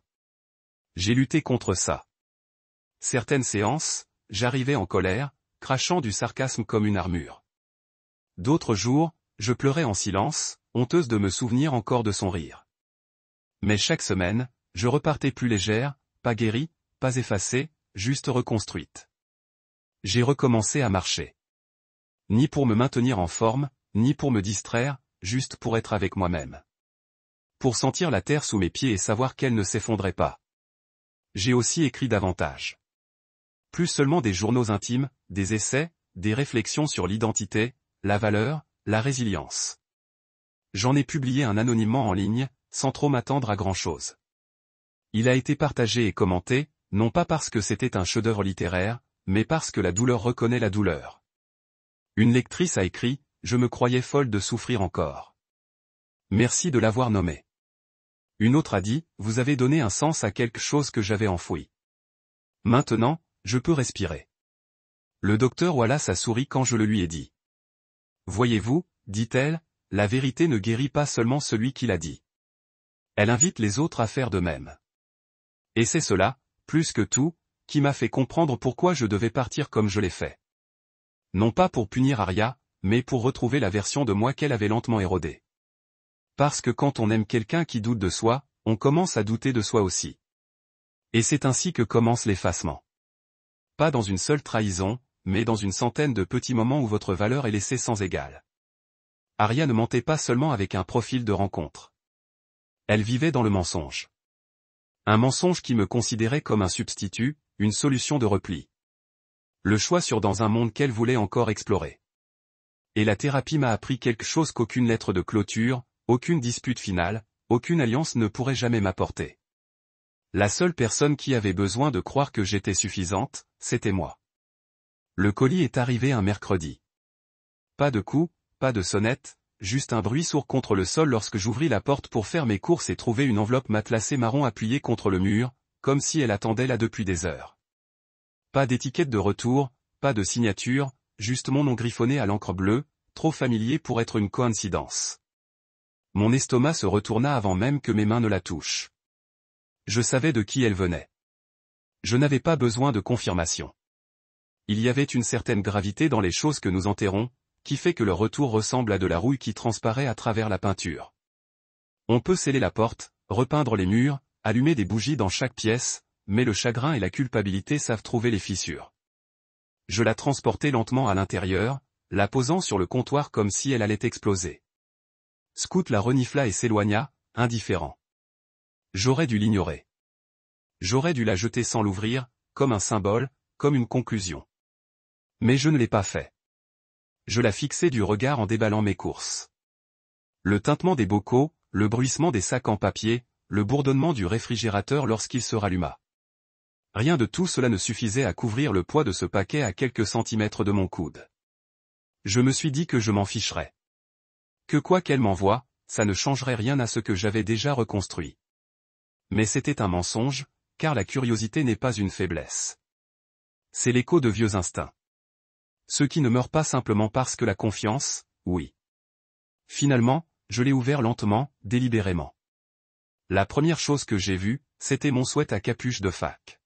J'ai lutté contre ça. Certaines séances, j'arrivais en colère, crachant du sarcasme comme une armure. D'autres jours, je pleurais en silence, honteuse de me souvenir encore de son rire. Mais chaque semaine, je repartais plus légère, pas guérie, pas effacée, juste reconstruite. J'ai recommencé à marcher. Ni pour me maintenir en forme, ni pour me distraire, juste pour être avec moi-même. Pour sentir la terre sous mes pieds et savoir qu'elle ne s'effondrait pas. J'ai aussi écrit davantage. Plus seulement des journaux intimes, des essais, des réflexions sur l'identité, la valeur, la résilience. J'en ai publié un anonymement en ligne, sans trop m'attendre à grand-chose. Il a été partagé et commenté, non pas parce que c'était un chef-d'œuvre littéraire, mais parce que la douleur reconnaît la douleur. Une lectrice a écrit, « Je me croyais folle de souffrir encore. Merci de l'avoir nommé. » Une autre a dit, « Vous avez donné un sens à quelque chose que j'avais enfoui. Maintenant, je peux respirer. » Le docteur Wallace a souri quand je le lui ai dit. Voyez-vous, dit-elle, la vérité ne guérit pas seulement celui qui l'a dit. Elle invite les autres à faire de même. Et c'est cela, plus que tout, qui m'a fait comprendre pourquoi je devais partir comme je l'ai fait. Non pas pour punir Aria, mais pour retrouver la version de moi qu'elle avait lentement érodée. Parce que quand on aime quelqu'un qui doute de soi, on commence à douter de soi aussi. Et c'est ainsi que commence l'effacement. Pas dans une seule trahison, mais dans une centaine de petits moments où votre valeur est laissée sans égale. Aria ne mentait pas seulement avec un profil de rencontre. Elle vivait dans le mensonge. Un mensonge qui me considérait comme un substitut, une solution de repli. Le choix sur dans un monde qu'elle voulait encore explorer. Et la thérapie m'a appris quelque chose qu'aucune lettre de clôture, aucune dispute finale, aucune alliance ne pourrait jamais m'apporter. La seule personne qui avait besoin de croire que j'étais suffisante, c'était moi. Le colis est arrivé un mercredi. Pas de coup, pas de sonnette, juste un bruit sourd contre le sol lorsque j'ouvris la porte pour faire mes courses et trouver une enveloppe matelassée marron appuyée contre le mur, comme si elle attendait là depuis des heures. Pas d'étiquette de retour, pas de signature, juste mon nom griffonné à l'encre bleue, trop familier pour être une coïncidence. Mon estomac se retourna avant même que mes mains ne la touchent. Je savais de qui elle venait. Je n'avais pas besoin de confirmation. Il y avait une certaine gravité dans les choses que nous enterrons, qui fait que leur retour ressemble à de la rouille qui transparaît à travers la peinture. On peut sceller la porte, repeindre les murs, allumer des bougies dans chaque pièce, mais le chagrin et la culpabilité savent trouver les fissures. Je la transportai lentement à l'intérieur, la posant sur le comptoir comme si elle allait exploser. Scout la renifla et s'éloigna, indifférent. J'aurais dû l'ignorer. J'aurais dû la jeter sans l'ouvrir, comme un symbole, comme une conclusion. Mais je ne l'ai pas fait. Je la fixai du regard en déballant mes courses. Le tintement des bocaux, le bruissement des sacs en papier, le bourdonnement du réfrigérateur lorsqu'il se ralluma. Rien de tout cela ne suffisait à couvrir le poids de ce paquet à quelques centimètres de mon coude. Je me suis dit que je m'en ficherais. Que quoi qu'elle m'envoie, ça ne changerait rien à ce que j'avais déjà reconstruit. Mais c'était un mensonge, car la curiosité n'est pas une faiblesse. C'est l'écho de vieux instincts. Ceux qui ne meurent pas simplement parce que la confiance, oui. Finalement, je l'ai ouvert lentement, délibérément. La première chose que j'ai vue, c'était mon sweat à capuche de fac.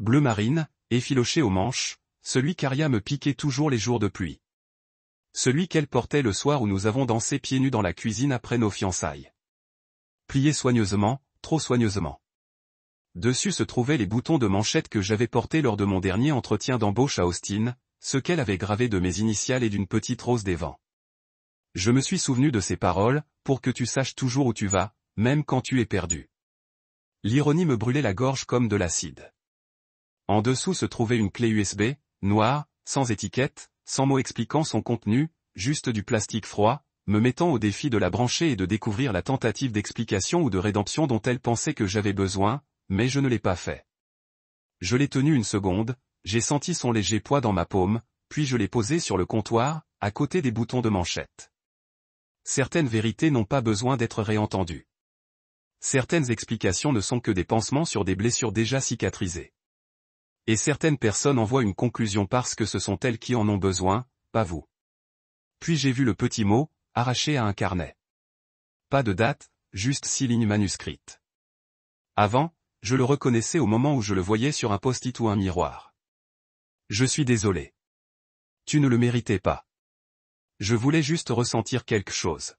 Bleu marine, effiloché aux manches, celui qu'Aria me piquait toujours les jours de pluie. Celui qu'elle portait le soir où nous avons dansé pieds nus dans la cuisine après nos fiançailles. Plié soigneusement, trop soigneusement. Dessus se trouvaient les boutons de manchette que j'avais portés lors de mon dernier entretien d'embauche à Austin, ce qu'elle avait gravé de mes initiales et d'une petite rose des vents. Je me suis souvenu de ces paroles, pour que tu saches toujours où tu vas, même quand tu es perdu. L'ironie me brûlait la gorge comme de l'acide. En dessous se trouvait une clé USB, noire, sans étiquette, sans mot expliquant son contenu, juste du plastique froid, me mettant au défi de la brancher et de découvrir la tentative d'explication ou de rédemption dont elle pensait que j'avais besoin, mais je ne l'ai pas fait. Je l'ai tenue une seconde, j'ai senti son léger poids dans ma paume, puis je l'ai posé sur le comptoir, à côté des boutons de manchette. Certaines vérités n'ont pas besoin d'être réentendues. Certaines explications ne sont que des pansements sur des blessures déjà cicatrisées. Et certaines personnes en voient une conclusion parce que ce sont elles qui en ont besoin, pas vous. Puis j'ai vu le petit mot, arraché à un carnet. Pas de date, juste 6 lignes manuscrites. Avant, je le reconnaissais au moment où je le voyais sur un post-it ou un miroir. Je suis désolé. Tu ne le méritais pas. Je voulais juste ressentir quelque chose.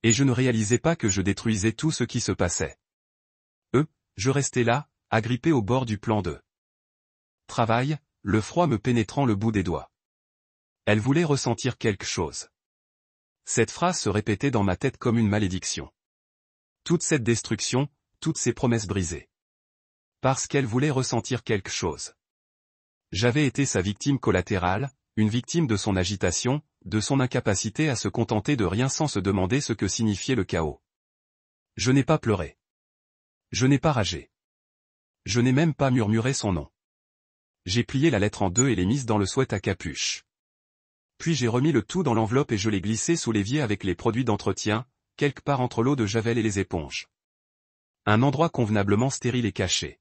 Et je ne réalisais pas que je détruisais tout ce qui se passait. Je restais là, agrippé au bord du plan de travail, le froid me pénétrant le bout des doigts. Elle voulait ressentir quelque chose. Cette phrase se répétait dans ma tête comme une malédiction. Toute cette destruction, toutes ces promesses brisées. Parce qu'elle voulait ressentir quelque chose. J'avais été sa victime collatérale, une victime de son agitation, de son incapacité à se contenter de rien sans se demander ce que signifiait le chaos. Je n'ai pas pleuré. Je n'ai pas ragé. Je n'ai même pas murmuré son nom. J'ai plié la lettre en deux et l'ai mise dans le sweat à capuche. Puis j'ai remis le tout dans l'enveloppe et je l'ai glissé sous l'évier avec les produits d'entretien, quelque part entre l'eau de Javel et les éponges. Un endroit convenablement stérile et caché.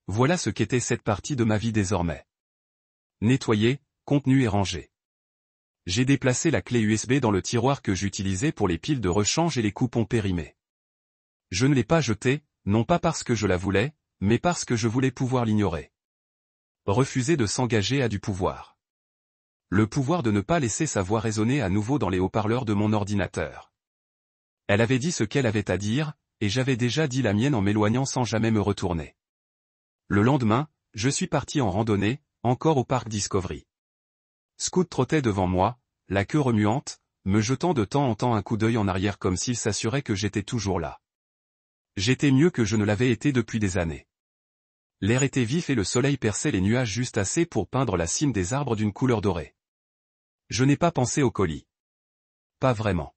Voilà ce qu'était cette partie de ma vie désormais. Nettoyée, contenue et rangée. J'ai déplacé la clé USB dans le tiroir que j'utilisais pour les piles de rechange et les coupons périmés. Je ne l'ai pas jetée, non pas parce que je la voulais, mais parce que je voulais pouvoir l'ignorer. Refuser de s'engager a du pouvoir. Le pouvoir de ne pas laisser sa voix résonner à nouveau dans les haut-parleurs de mon ordinateur. Elle avait dit ce qu'elle avait à dire, et j'avais déjà dit la mienne en m'éloignant sans jamais me retourner. Le lendemain, je suis parti en randonnée, encore au parc Discovery. Scoot trottait devant moi, la queue remuante, me jetant de temps en temps un coup d'œil en arrière comme s'il s'assurait que j'étais toujours là. J'étais mieux que je ne l'avais été depuis des années. L'air était vif et le soleil perçait les nuages juste assez pour peindre la cime des arbres d'une couleur dorée. Je n'ai pas pensé au colis. Pas vraiment.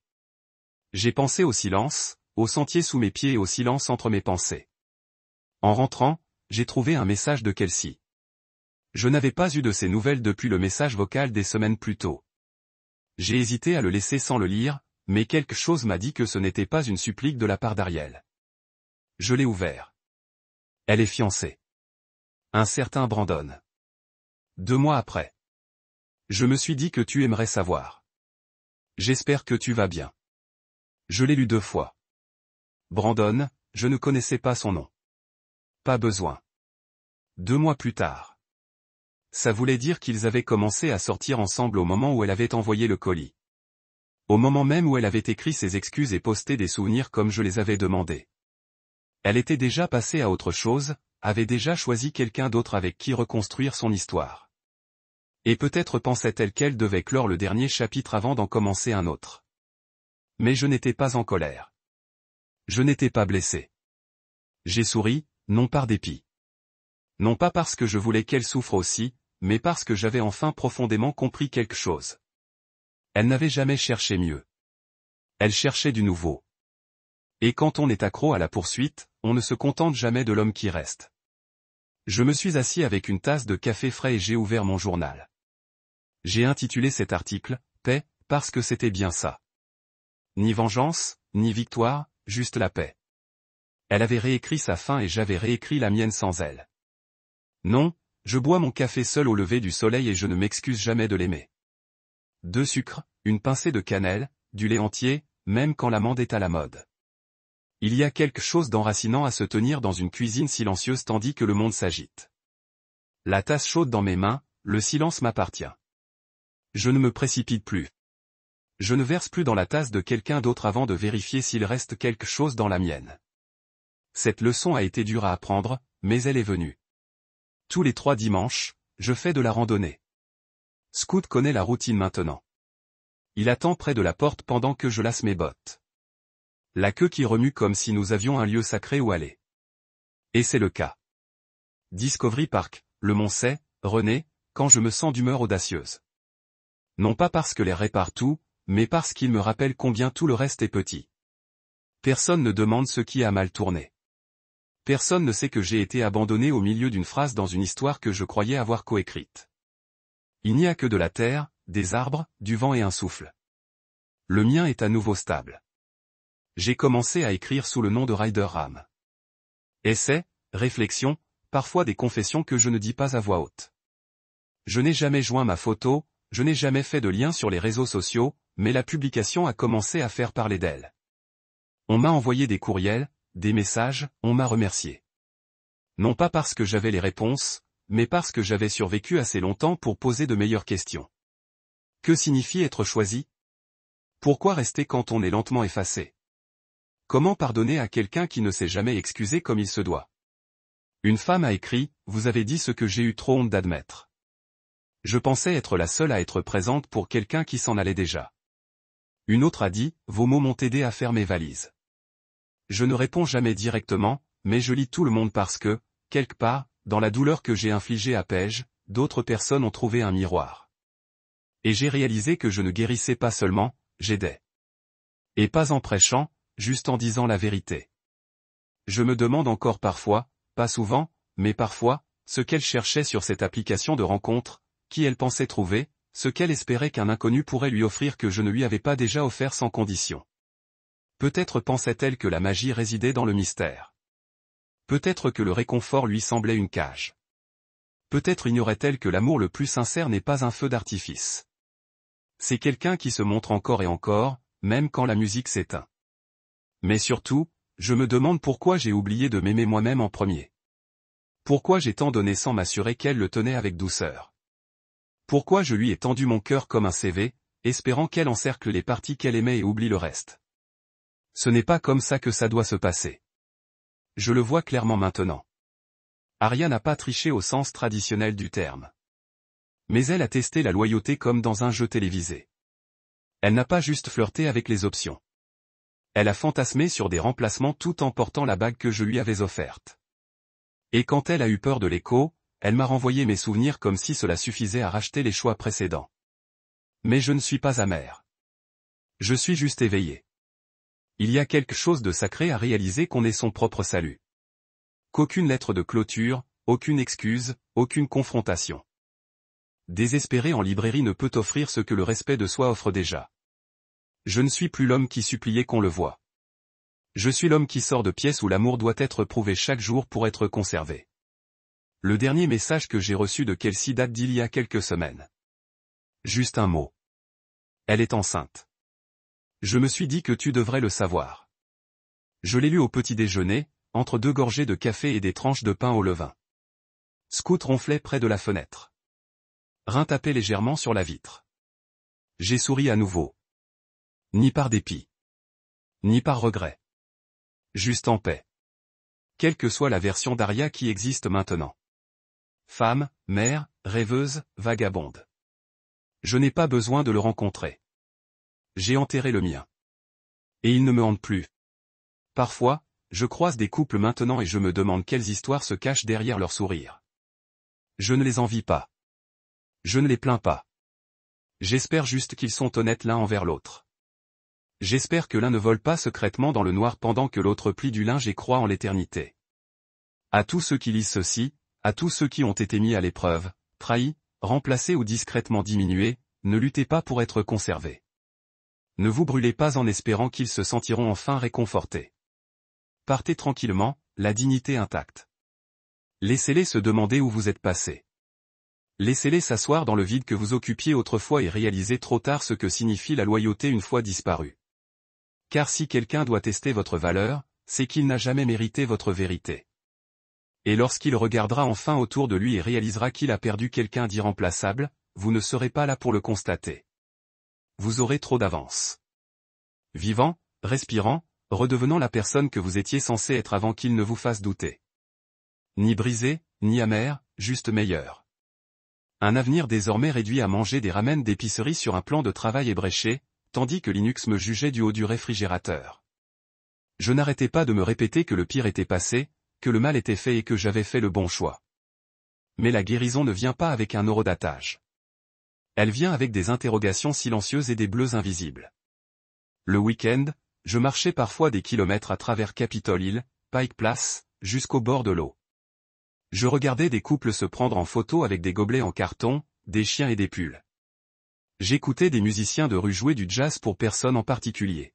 J'ai pensé au silence, au sentier sous mes pieds et au silence entre mes pensées. En rentrant, j'ai trouvé un message de Kelsey. Je n'avais pas eu de ses nouvelles depuis le message vocal des semaines plus tôt. J'ai hésité à le laisser sans le lire, mais quelque chose m'a dit que ce n'était pas une supplique de la part d'Ariel. Je l'ai ouvert. Elle est fiancée. Un certain Brandon. 2 mois après. Je me suis dit que tu aimerais savoir. J'espère que tu vas bien. Je l'ai lu 2 fois. Brandon, je ne connaissais pas son nom. Pas besoin. 2 mois plus tard. Ça voulait dire qu'ils avaient commencé à sortir ensemble au moment où elle avait envoyé le colis. Au moment même où elle avait écrit ses excuses et posté des souvenirs comme je les avais demandés. Elle était déjà passée à autre chose, avait déjà choisi quelqu'un d'autre avec qui reconstruire son histoire. Et peut-être pensait-elle qu'elle devait clore le dernier chapitre avant d'en commencer un autre. Mais je n'étais pas en colère. Je n'étais pas blessé. J'ai souri, non par dépit. Non pas parce que je voulais qu'elle souffre aussi, mais parce que j'avais enfin profondément compris quelque chose. Elle n'avait jamais cherché mieux. Elle cherchait du nouveau. Et quand on est accro à la poursuite, on ne se contente jamais de l'homme qui reste. Je me suis assis avec une tasse de café frais et j'ai ouvert mon journal. J'ai intitulé cet article « Paix » parce que c'était bien ça. Ni vengeance, ni victoire, juste la paix. Elle avait réécrit sa fin et j'avais réécrit la mienne sans elle. Non, je bois mon café seul au lever du soleil et je ne m'excuse jamais de l'aimer. 2 sucres, une pincée de cannelle, du lait entier, même quand l'amande est à la mode. Il y a quelque chose d'enracinant à se tenir dans une cuisine silencieuse tandis que le monde s'agite. La tasse chaude dans mes mains, le silence m'appartient. Je ne me précipite plus. Je ne verse plus dans la tasse de quelqu'un d'autre avant de vérifier s'il reste quelque chose dans la mienne. Cette leçon a été dure à apprendre, mais elle est venue. Tous les 3 dimanches, je fais de la randonnée. Scoot connaît la routine maintenant. Il attend près de la porte pendant que je lasse mes bottes. La queue qui remue comme si nous avions un lieu sacré où aller. Et c'est le cas. Discovery Park, le mont sait, René, quand je me sens d'humeur audacieuse. Non pas parce que l'air répare tout, mais parce qu'il me rappelle combien tout le reste est petit. Personne ne demande ce qui a mal tourné. Personne ne sait que j'ai été abandonné au milieu d'une phrase dans une histoire que je croyais avoir coécrite. Il n'y a que de la terre, des arbres, du vent et un souffle. Le mien est à nouveau stable. J'ai commencé à écrire sous le nom de Ryder Ram. Essais, réflexions, parfois des confessions que je ne dis pas à voix haute. Je n'ai jamais joint ma photo, je n'ai jamais fait de lien sur les réseaux sociaux, mais la publication a commencé à faire parler d'elle. On m'a envoyé des courriels, des messages, on m'a remercié. Non pas parce que j'avais les réponses, mais parce que j'avais survécu assez longtemps pour poser de meilleures questions. Que signifie être choisi? Pourquoi rester quand on est lentement effacé? Comment pardonner à quelqu'un qui ne s'est jamais excusé comme il se doit? Une femme a écrit, vous avez dit ce que j'ai eu trop honte d'admettre. Je pensais être la seule à être présente pour quelqu'un qui s'en allait déjà. Une autre a dit, vos mots m'ont aidé à faire mes valises. Je ne réponds jamais directement, mais je lis tout le monde parce que, quelque part, dans la douleur que j'ai infligée à Paige, d'autres personnes ont trouvé un miroir. Et j'ai réalisé que je ne guérissais pas seulement, j'aidais. Et pas en prêchant, juste en disant la vérité. Je me demande encore parfois, pas souvent, mais parfois, ce qu'elle cherchait sur cette application de rencontre, qui elle pensait trouver, ce qu'elle espérait qu'un inconnu pourrait lui offrir que je ne lui avais pas déjà offert sans condition. Peut-être pensait-elle que la magie résidait dans le mystère. Peut-être que le réconfort lui semblait une cage. Peut-être ignorait-elle que l'amour le plus sincère n'est pas un feu d'artifice. C'est quelqu'un qui se montre encore et encore, même quand la musique s'éteint. Mais surtout, je me demande pourquoi j'ai oublié de m'aimer moi-même en premier. Pourquoi j'ai tant donné sans m'assurer qu'elle le tenait avec douceur. Pourquoi je lui ai tendu mon cœur comme un CV, espérant qu'elle encercle les parties qu'elle aimait et oublie le reste. Ce n'est pas comme ça que ça doit se passer. Je le vois clairement maintenant. Aria n'a pas triché au sens traditionnel du terme. Mais elle a testé la loyauté comme dans un jeu télévisé. Elle n'a pas juste flirté avec les options. Elle a fantasmé sur des remplacements tout en portant la bague que je lui avais offerte. Et quand elle a eu peur de l'écho, elle m'a renvoyé mes souvenirs comme si cela suffisait à racheter les choix précédents. Mais je ne suis pas amer. Je suis juste éveillé. Il y a quelque chose de sacré à réaliser qu'on est son propre salut. Qu'aucune lettre de clôture, aucune excuse, aucune confrontation. Désespéré en librairie ne peut offrir ce que le respect de soi offre déjà. Je ne suis plus l'homme qui suppliait qu'on le voie. Je suis l'homme qui sort de pièces où l'amour doit être prouvé chaque jour pour être conservé. Le dernier message que j'ai reçu de Kelsey date d'il y a quelques semaines. Juste un mot. Elle est enceinte. Je me suis dit que tu devrais le savoir. Je l'ai lu au petit déjeuner, entre 2 gorgées de café et des tranches de pain au levain. Scout ronflait près de la fenêtre. Rein tapait légèrement sur la vitre. J'ai souri à nouveau. Ni par dépit. Ni par regret. Juste en paix. Quelle que soit la version d'Aria qui existe maintenant. Femme, mère, rêveuse, vagabonde. Je n'ai pas besoin de le rencontrer. J'ai enterré le mien. Et il ne me hante plus. Parfois, je croise des couples maintenant et je me demande quelles histoires se cachent derrière leur sourire. Je ne les envie pas. Je ne les plains pas. J'espère juste qu'ils sont honnêtes l'un envers l'autre. J'espère que l'un ne vole pas secrètement dans le noir pendant que l'autre plie du linge et croit en l'éternité. À tous ceux qui lisent ceci, à tous ceux qui ont été mis à l'épreuve, trahis, remplacés ou discrètement diminués, ne luttez pas pour être conservés. Ne vous brûlez pas en espérant qu'ils se sentiront enfin réconfortés. Partez tranquillement, la dignité intacte. Laissez-les se demander où vous êtes passé. Laissez-les s'asseoir dans le vide que vous occupiez autrefois et réaliser trop tard ce que signifie la loyauté une fois disparue. Car si quelqu'un doit tester votre valeur, c'est qu'il n'a jamais mérité votre vérité. Et lorsqu'il regardera enfin autour de lui et réalisera qu'il a perdu quelqu'un d'irremplaçable, vous ne serez pas là pour le constater. Vous aurez trop d'avance. Vivant, respirant, redevenant la personne que vous étiez censé être avant qu'il ne vous fasse douter. Ni brisé, ni amer, juste meilleur. Un avenir désormais réduit à manger des ramen d'épicerie sur un plan de travail ébréché, tandis que Linux me jugeait du haut du réfrigérateur. Je n'arrêtais pas de me répéter que le pire était passé, que le mal était fait et que j'avais fait le bon choix. Mais la guérison ne vient pas avec un horodatage. Elle vient avec des interrogations silencieuses et des bleus invisibles. Le week-end, je marchais parfois des kilomètres à travers Capitol Hill, Pike Place, jusqu'au bord de l'eau. Je regardais des couples se prendre en photo avec des gobelets en carton, des chiens et des pulls. J'écoutais des musiciens de rue jouer du jazz pour personne en particulier.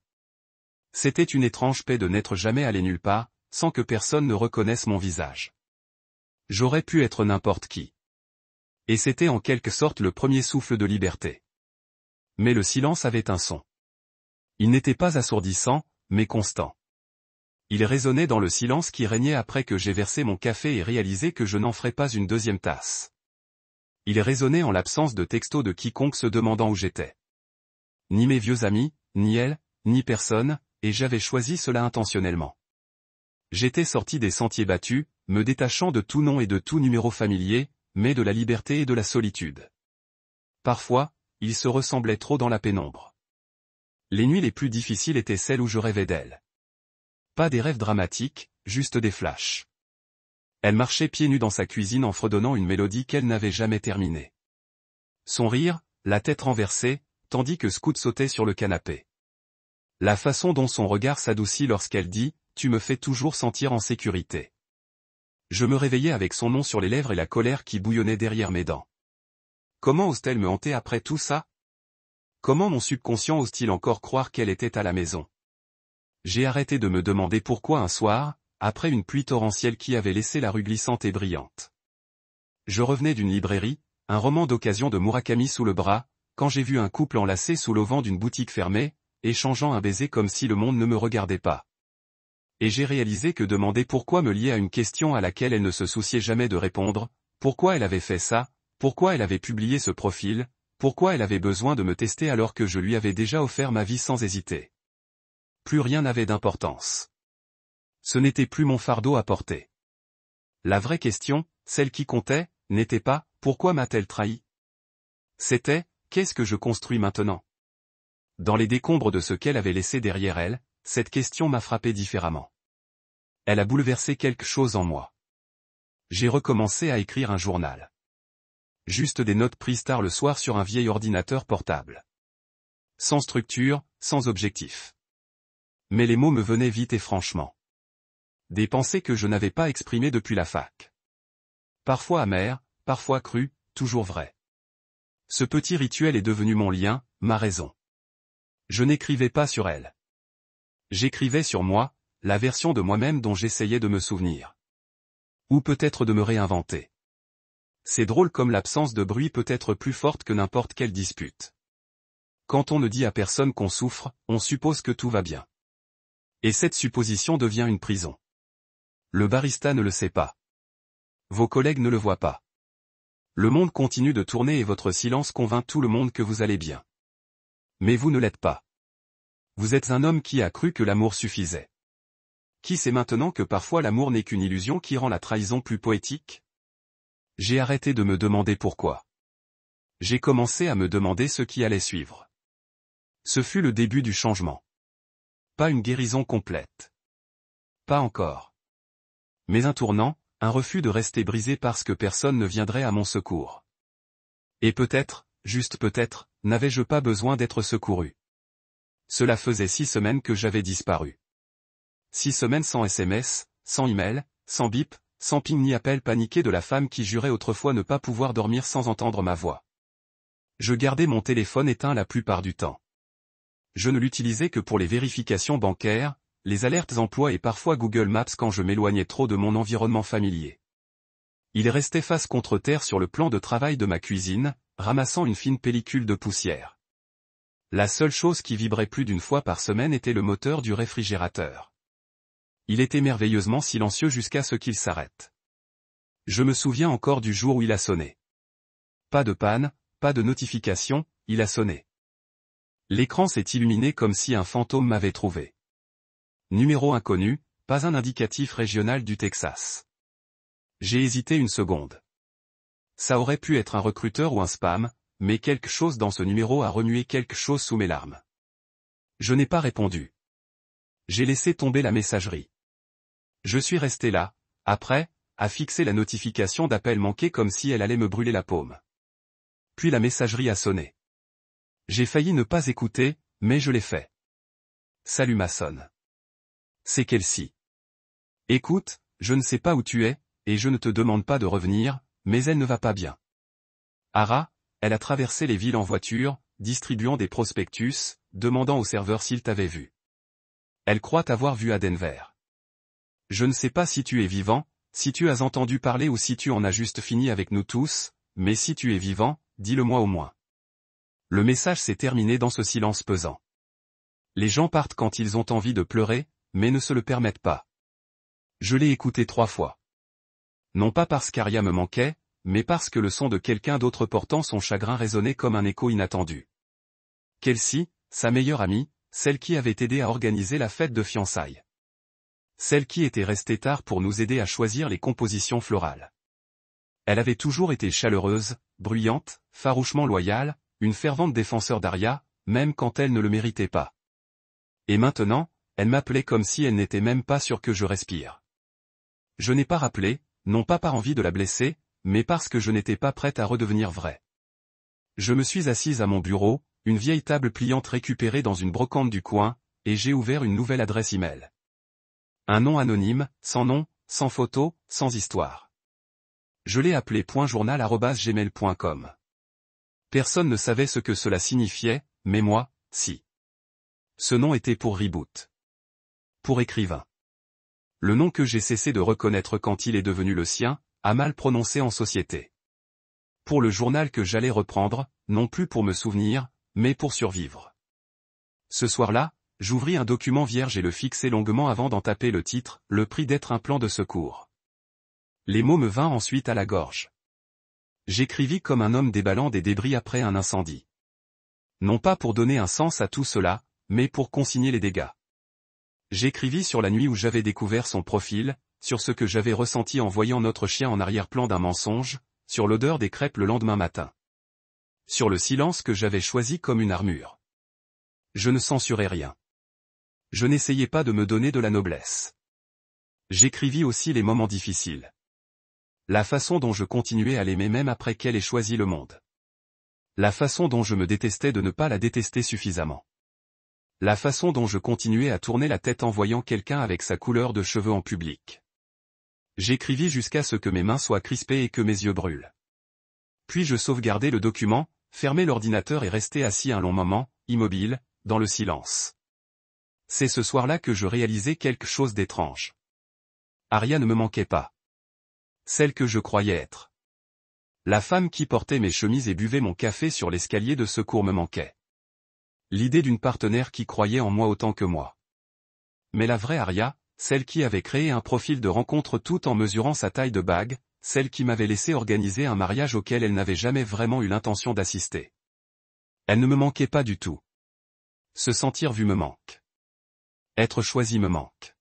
C'était une étrange paix de n'être jamais allé nulle part, sans que personne ne reconnaisse mon visage. J'aurais pu être n'importe qui. Et c'était en quelque sorte le premier souffle de liberté. Mais le silence avait un son. Il n'était pas assourdissant, mais constant. Il résonnait dans le silence qui régnait après que j'ai versé mon café et réalisé que je n'en ferais pas une deuxième tasse. Il résonnait en l'absence de texto de quiconque se demandant où j'étais. Ni mes vieux amis, ni elle, ni personne, et j'avais choisi cela intentionnellement. J'étais sorti des sentiers battus, me détachant de tout nom et de tout numéro familier, mais de la liberté et de la solitude. Parfois, ils se ressemblaient trop dans la pénombre. Les nuits les plus difficiles étaient celles où je rêvais d'elle. Pas des rêves dramatiques, juste des flashs. Elle marchait pieds nus dans sa cuisine en fredonnant une mélodie qu'elle n'avait jamais terminée. Son rire, la tête renversée, tandis que Scout sautait sur le canapé. La façon dont son regard s'adoucit lorsqu'elle dit « Tu me fais toujours sentir en sécurité ». Je me réveillais avec son nom sur les lèvres et la colère qui bouillonnait derrière mes dents. Comment ose-t-elle me hanter après tout ça? Comment mon subconscient ose-t-il encore croire qu'elle était à la maison? J'ai arrêté de me demander pourquoi un soir, après une pluie torrentielle qui avait laissé la rue glissante et brillante. Je revenais d'une librairie, un roman d'occasion de Murakami sous le bras, quand j'ai vu un couple enlacé sous l'auvent d'une boutique fermée, échangeant un baiser comme si le monde ne me regardait pas. Et j'ai réalisé que demander pourquoi me liait à une question à laquelle elle ne se souciait jamais de répondre, pourquoi elle avait fait ça, pourquoi elle avait publié ce profil, pourquoi elle avait besoin de me tester alors que je lui avais déjà offert ma vie sans hésiter. plus rien n'avait d'importance. Ce n'était plus mon fardeau à porter. La vraie question, celle qui comptait, n'était pas « Pourquoi m'a-t-elle trahi ?» C'était « Qu'est-ce que je construis maintenant ?» Dans les décombres de ce qu'elle avait laissé derrière elle, cette question m'a frappé différemment. Elle a bouleversé quelque chose en moi. J'ai recommencé à écrire un journal. Juste des notes prises tard le soir sur un vieil ordinateur portable. Sans structure, sans objectif. Mais les mots me venaient vite et franchement. Des pensées que je n'avais pas exprimées depuis la fac. Parfois amères, parfois crues, toujours vraies. Ce petit rituel est devenu mon lien, ma raison. Je n'écrivais pas sur elle. J'écrivais sur moi, la version de moi-même dont j'essayais de me souvenir. Ou peut-être de me réinventer. C'est drôle comme l'absence de bruit peut être plus forte que n'importe quelle dispute. Quand on ne dit à personne qu'on souffre, on suppose que tout va bien. Et cette supposition devient une prison. Le barista ne le sait pas. Vos collègues ne le voient pas. Le monde continue de tourner et votre silence convainc tout le monde que vous allez bien. Mais vous ne l'êtes pas. Vous êtes un homme qui a cru que l'amour suffisait. Qui sait maintenant que parfois l'amour n'est qu'une illusion qui rend la trahison plus poétique ? J'ai arrêté de me demander pourquoi. J'ai commencé à me demander ce qui allait suivre. Ce fut le début du changement. Pas une guérison complète. Pas encore. Mais un tournant, un refus de rester brisé parce que personne ne viendrait à mon secours. Et peut-être, juste peut-être, n'avais-je pas besoin d'être secouru. Cela faisait 6 semaines que j'avais disparu. 6 semaines sans SMS, sans email, sans bip, sans ping ni appel paniqué de la femme qui jurait autrefois ne pas pouvoir dormir sans entendre ma voix. Je gardais mon téléphone éteint la plupart du temps. Je ne l'utilisais que pour les vérifications bancaires, les alertes emploi et parfois Google Maps quand je m'éloignais trop de mon environnement familier. Il restait face contre terre sur le plan de travail de ma cuisine, ramassant une fine pellicule de poussière. La seule chose qui vibrait plus d'une fois par semaine était le moteur du réfrigérateur. Il était merveilleusement silencieux jusqu'à ce qu'il s'arrête. Je me souviens encore du jour où il a sonné. Pas de panne, pas de notification, il a sonné. L'écran s'est illuminé comme si un fantôme m'avait trouvé. Numéro inconnu, pas un indicatif régional du Texas. J'ai hésité une seconde. Ça aurait pu être un recruteur ou un spam, mais quelque chose dans ce numéro a remué quelque chose sous mes larmes. Je n'ai pas répondu. J'ai laissé tomber la messagerie. Je suis resté là, après, à fixer la notification d'appel manqué comme si elle allait me brûler la paume. Puis la messagerie a sonné. J'ai failli ne pas écouter, mais je l'ai fait. Salut Mason. C'est Kelsey. Écoute, je ne sais pas où tu es, et je ne te demande pas de revenir, mais elle ne va pas bien. Ara, elle a traversé les villes en voiture, distribuant des prospectus, demandant au serveur s'il t'avait vu. Elle croit t'avoir vu à Denver. Je ne sais pas si tu es vivant, si tu as entendu parler ou si tu en as juste fini avec nous tous, mais si tu es vivant, dis-le-moi au moins. Le message s'est terminé dans ce silence pesant. Les gens partent quand ils ont envie de pleurer, mais ne se le permettent pas. Je l'ai écouté 3 fois. Non pas parce qu'Aria me manquait, mais parce que le son de quelqu'un d'autre portant son chagrin résonnait comme un écho inattendu. Kelsey, sa meilleure amie, celle qui avait aidé à organiser la fête de fiançailles. Celle qui était restée tard pour nous aider à choisir les compositions florales. Elle avait toujours été chaleureuse, bruyante, farouchement loyale, une fervente défenseur d'Aria, même quand elle ne le méritait pas. Et maintenant, elle m'appelait comme si elle n'était même pas sûre que je respire. Je n'ai pas rappelé, non pas par envie de la blesser, mais parce que je n'étais pas prête à redevenir vraie. Je me suis assise à mon bureau, une vieille table pliante récupérée dans une brocante du coin, et j'ai ouvert une nouvelle adresse email. Un nom anonyme, sans nom, sans photo, sans histoire. Je l'ai appelé .journal@gmail.com. Personne ne savait ce que cela signifiait, mais moi, si. Ce nom était pour Reboot. Pour écrivain. Le nom que j'ai cessé de reconnaître quand il est devenu le sien, a mal prononcé en société. Pour le journal que j'allais reprendre, non plus pour me souvenir, mais pour survivre. Ce soir-là, j'ouvris un document vierge et le fixai longuement avant d'en taper le titre, le prix d'être un plan de secours. Les mots me vinrent ensuite à la gorge. J'écrivis comme un homme déballant des débris après un incendie. Non pas pour donner un sens à tout cela, mais pour consigner les dégâts. J'écrivis sur la nuit où j'avais découvert son profil, sur ce que j'avais ressenti en voyant notre chien en arrière-plan d'un mensonge, sur l'odeur des crêpes le lendemain matin. Sur le silence que j'avais choisi comme une armure. Je ne censurais rien. Je n'essayais pas de me donner de la noblesse. J'écrivis aussi les moments difficiles. La façon dont je continuais à l'aimer même après qu'elle ait choisi le monde. La façon dont je me détestais de ne pas la détester suffisamment. La façon dont je continuais à tourner la tête en voyant quelqu'un avec sa couleur de cheveux en public. J'écrivis jusqu'à ce que mes mains soient crispées et que mes yeux brûlent. Puis je sauvegardai le document, fermai l'ordinateur et restai assis un long moment, immobile, dans le silence. C'est ce soir-là que je réalisai quelque chose d'étrange. Aria ne me manquait pas. Celle que je croyais être. La femme qui portait mes chemises et buvait mon café sur l'escalier de secours me manquait. L'idée d'une partenaire qui croyait en moi autant que moi. Mais la vraie Aria, celle qui avait créé un profil de rencontre tout en mesurant sa taille de bague, celle qui m'avait laissé organiser un mariage auquel elle n'avait jamais vraiment eu l'intention d'assister. Elle ne me manquait pas du tout. Se sentir vu me manque. Être choisi me manque.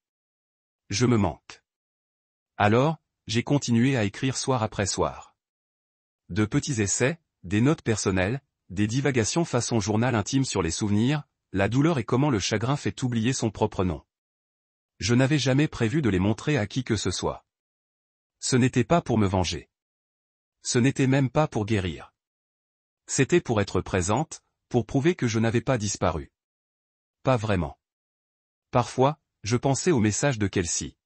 Je me manque. Alors, j'ai continué à écrire soir après soir. De petits essais, des notes personnelles, des divagations façon journal intime sur les souvenirs, la douleur et comment le chagrin fait oublier son propre nom. Je n'avais jamais prévu de les montrer à qui que ce soit. Ce n'était pas pour me venger. Ce n'était même pas pour guérir. C'était pour être présente, pour prouver que je n'avais pas disparu. Pas vraiment. Parfois, je pensais au message de Kelsey.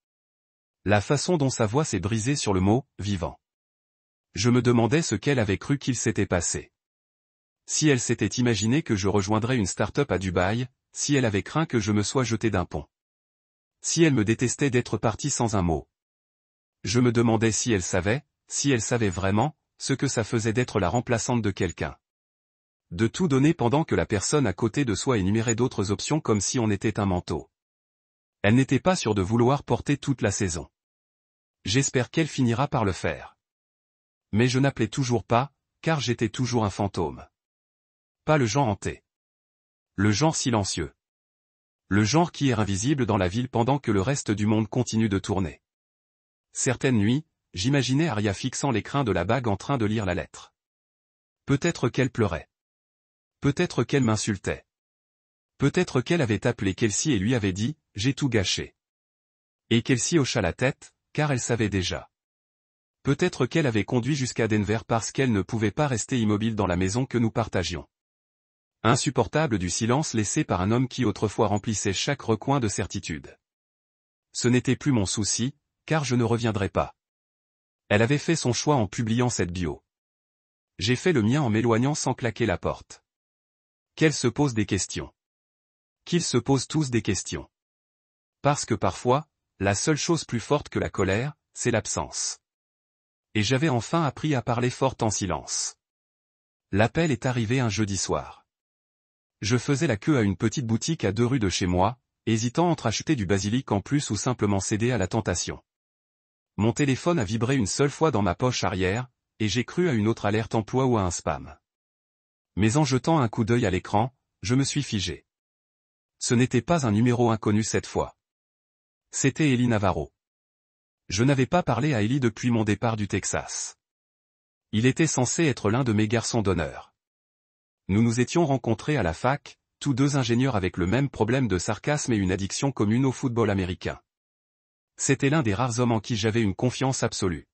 La façon dont sa voix s'est brisée sur le mot « vivant ». Je me demandais ce qu'elle avait cru qu'il s'était passé. Si elle s'était imaginé que je rejoindrais une start-up à Dubaï, si elle avait craint que je me sois jeté d'un pont. Si elle me détestait d'être partie sans un mot. Je me demandais si elle savait vraiment, ce que ça faisait d'être la remplaçante de quelqu'un. De tout donner pendant que la personne à côté de soi énumérait d'autres options comme si on était un manteau. Elle n'était pas sûre de vouloir porter toute la saison. J'espère qu'elle finira par le faire. Mais je n'appelais toujours pas, car j'étais toujours un fantôme. Pas le genre hanté. Le genre silencieux. Le genre qui est invisible dans la ville pendant que le reste du monde continue de tourner. Certaines nuits, j'imaginais Aria fixant l'écrin de la bague en train de lire la lettre. Peut-être qu'elle pleurait. Peut-être qu'elle m'insultait. Peut-être qu'elle avait appelé Kelsey et lui avait dit « J'ai tout gâché ». Et Kelsey hocha la tête, car elle savait déjà. Peut-être qu'elle avait conduit jusqu'à Denver parce qu'elle ne pouvait pas rester immobile dans la maison que nous partagions. Insupportable du silence laissé par un homme qui autrefois remplissait chaque recoin de certitude. Ce n'était plus mon souci, car je ne reviendrai pas. Elle avait fait son choix en publiant cette bio. J'ai fait le mien en m'éloignant sans claquer la porte. Qu'elle se pose des questions. Qu'ils se posent tous des questions. Parce que parfois, la seule chose plus forte que la colère, c'est l'absence. Et j'avais enfin appris à parler fort en silence. L'appel est arrivé un jeudi soir. Je faisais la queue à une petite boutique à 2 rues de chez moi, hésitant entre acheter du basilic en plus ou simplement céder à la tentation. Mon téléphone a vibré une seule fois dans ma poche arrière, et j'ai cru à une autre alerte emploi ou à un spam. Mais en jetant un coup d'œil à l'écran, je me suis figé. Ce n'était pas un numéro inconnu cette fois. C'était Ellie Navarro. Je n'avais pas parlé à Ellie depuis mon départ du Texas. Il était censé être l'un de mes garçons d'honneur. Nous nous étions rencontrés à la fac, tous deux ingénieurs avec le même problème de sarcasme et une addiction commune au football américain. C'était l'un des rares hommes en qui j'avais une confiance absolue.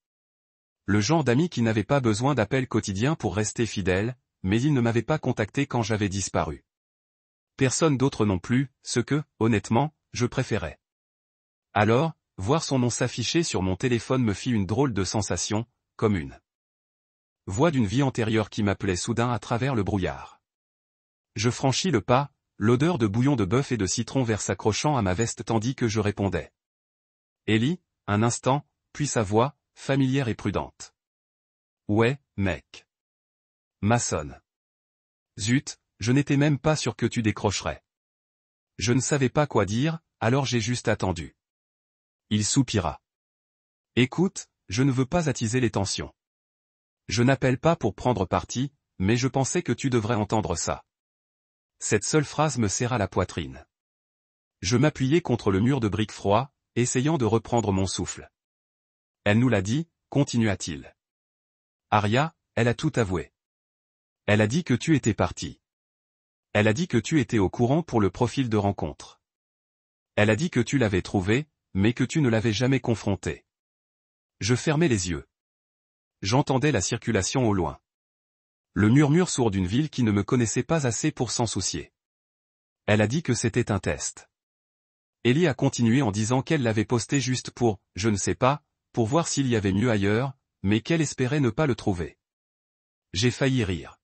Le genre d'ami qui n'avait pas besoin d'appels quotidiens pour rester fidèle, mais il ne m'avait pas contacté quand j'avais disparu. Personne d'autre non plus, ce que, honnêtement, je préférais. Alors, voir son nom s'afficher sur mon téléphone me fit une drôle de sensation, comme une voix d'une vie antérieure qui m'appelait soudain à travers le brouillard. Je franchis le pas, l'odeur de bouillon de bœuf et de citron vert s'accrochant à ma veste tandis que je répondais. Ellie, un instant, puis sa voix, familière et prudente. Ouais, mec. Maçonne. Zut, je n'étais même pas sûr que tu décrocherais. Je ne savais pas quoi dire, alors j'ai juste attendu. Il soupira. Écoute, je ne veux pas attiser les tensions. Je n'appelle pas pour prendre parti, mais je pensais que tu devrais entendre ça. Cette seule phrase me serra la poitrine. Je m'appuyais contre le mur de briques froid, essayant de reprendre mon souffle. Elle nous l'a dit, continua-t-il. Aria, elle a tout avoué. Elle a dit que tu étais parti. Elle a dit que tu étais au courant pour le profil de rencontre. Elle a dit que tu l'avais trouvé, mais que tu ne l'avais jamais confronté. Je fermais les yeux. J'entendais la circulation au loin. Le murmure sourd d'une ville qui ne me connaissait pas assez pour s'en soucier. Elle a dit que c'était un test. Ellie a continué en disant qu'elle l'avait posté juste pour, je ne sais pas, pour voir s'il y avait mieux ailleurs, mais qu'elle espérait ne pas le trouver. J'ai failli rire.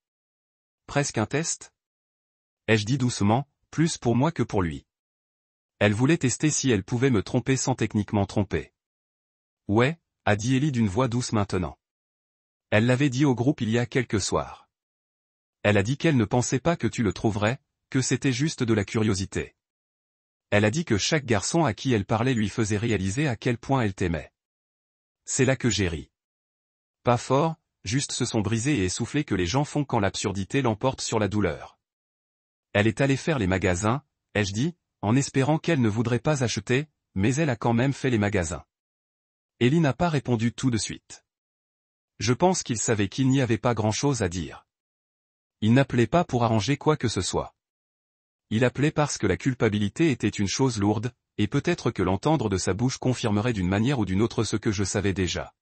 Presque un test ? Ai-je dit doucement, plus pour moi que pour lui. Elle voulait tester si elle pouvait me tromper sans techniquement tromper. Ouais, a dit Ellie d'une voix douce maintenant. Elle l'avait dit au groupe il y a quelques soirs. Elle a dit qu'elle ne pensait pas que tu le trouverais, que c'était juste de la curiosité. Elle a dit que chaque garçon à qui elle parlait lui faisait réaliser à quel point elle t'aimait. C'est là que j'ai ri. Pas fort, juste ce son brisé et essoufflé que les gens font quand l'absurdité l'emporte sur la douleur. Elle est allée faire les magasins, ai-je dit, en espérant qu'elle ne voudrait pas acheter, mais elle a quand même fait les magasins. Ellie n'a pas répondu tout de suite. Je pense qu'il savait qu'il n'y avait pas grand-chose à dire. Il n'appelait pas pour arranger quoi que ce soit. Il appelait parce que la culpabilité était une chose lourde, et peut-être que l'entendre de sa bouche confirmerait d'une manière ou d'une autre ce que je savais déjà.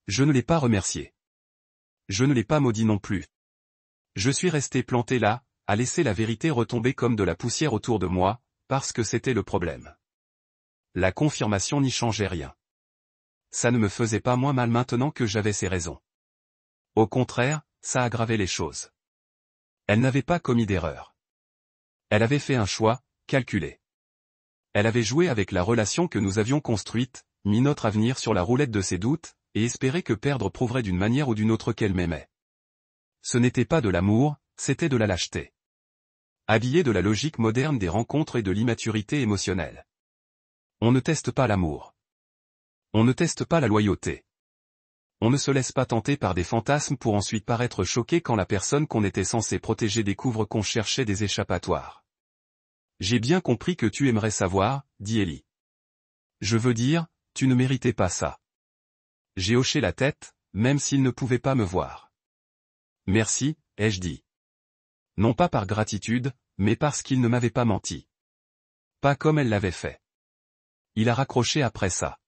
Je ne l'ai pas remercié. Je ne l'ai pas maudit non plus. Je suis resté planté là, à laisser la vérité retomber comme de la poussière autour de moi, parce que c'était le problème. La confirmation n'y changeait rien. Ça ne me faisait pas moins mal maintenant que j'avais ses raisons. Au contraire, ça aggravait les choses. Elle n'avait pas commis d'erreur. Elle avait fait un choix, calculé. Elle avait joué avec la relation que nous avions construite, mis notre avenir sur la roulette de ses doutes, et espéré que perdre prouverait d'une manière ou d'une autre qu'elle m'aimait. Ce n'était pas de l'amour, c'était de la lâcheté. Habillé de la logique moderne des rencontres et de l'immaturité émotionnelle. On ne teste pas l'amour. On ne teste pas la loyauté. On ne se laisse pas tenter par des fantasmes pour ensuite paraître choqué quand la personne qu'on était censé protéger découvre qu'on cherchait des échappatoires. J'ai bien compris que tu aimerais savoir, dit Ellie. Je veux dire, tu ne méritais pas ça. J'ai hoché la tête, même s'il ne pouvait pas me voir. Merci, ai-je dit. Non pas par gratitude, mais parce qu'il ne m'avait pas menti. Pas comme elle l'avait fait. Il a raccroché après ça.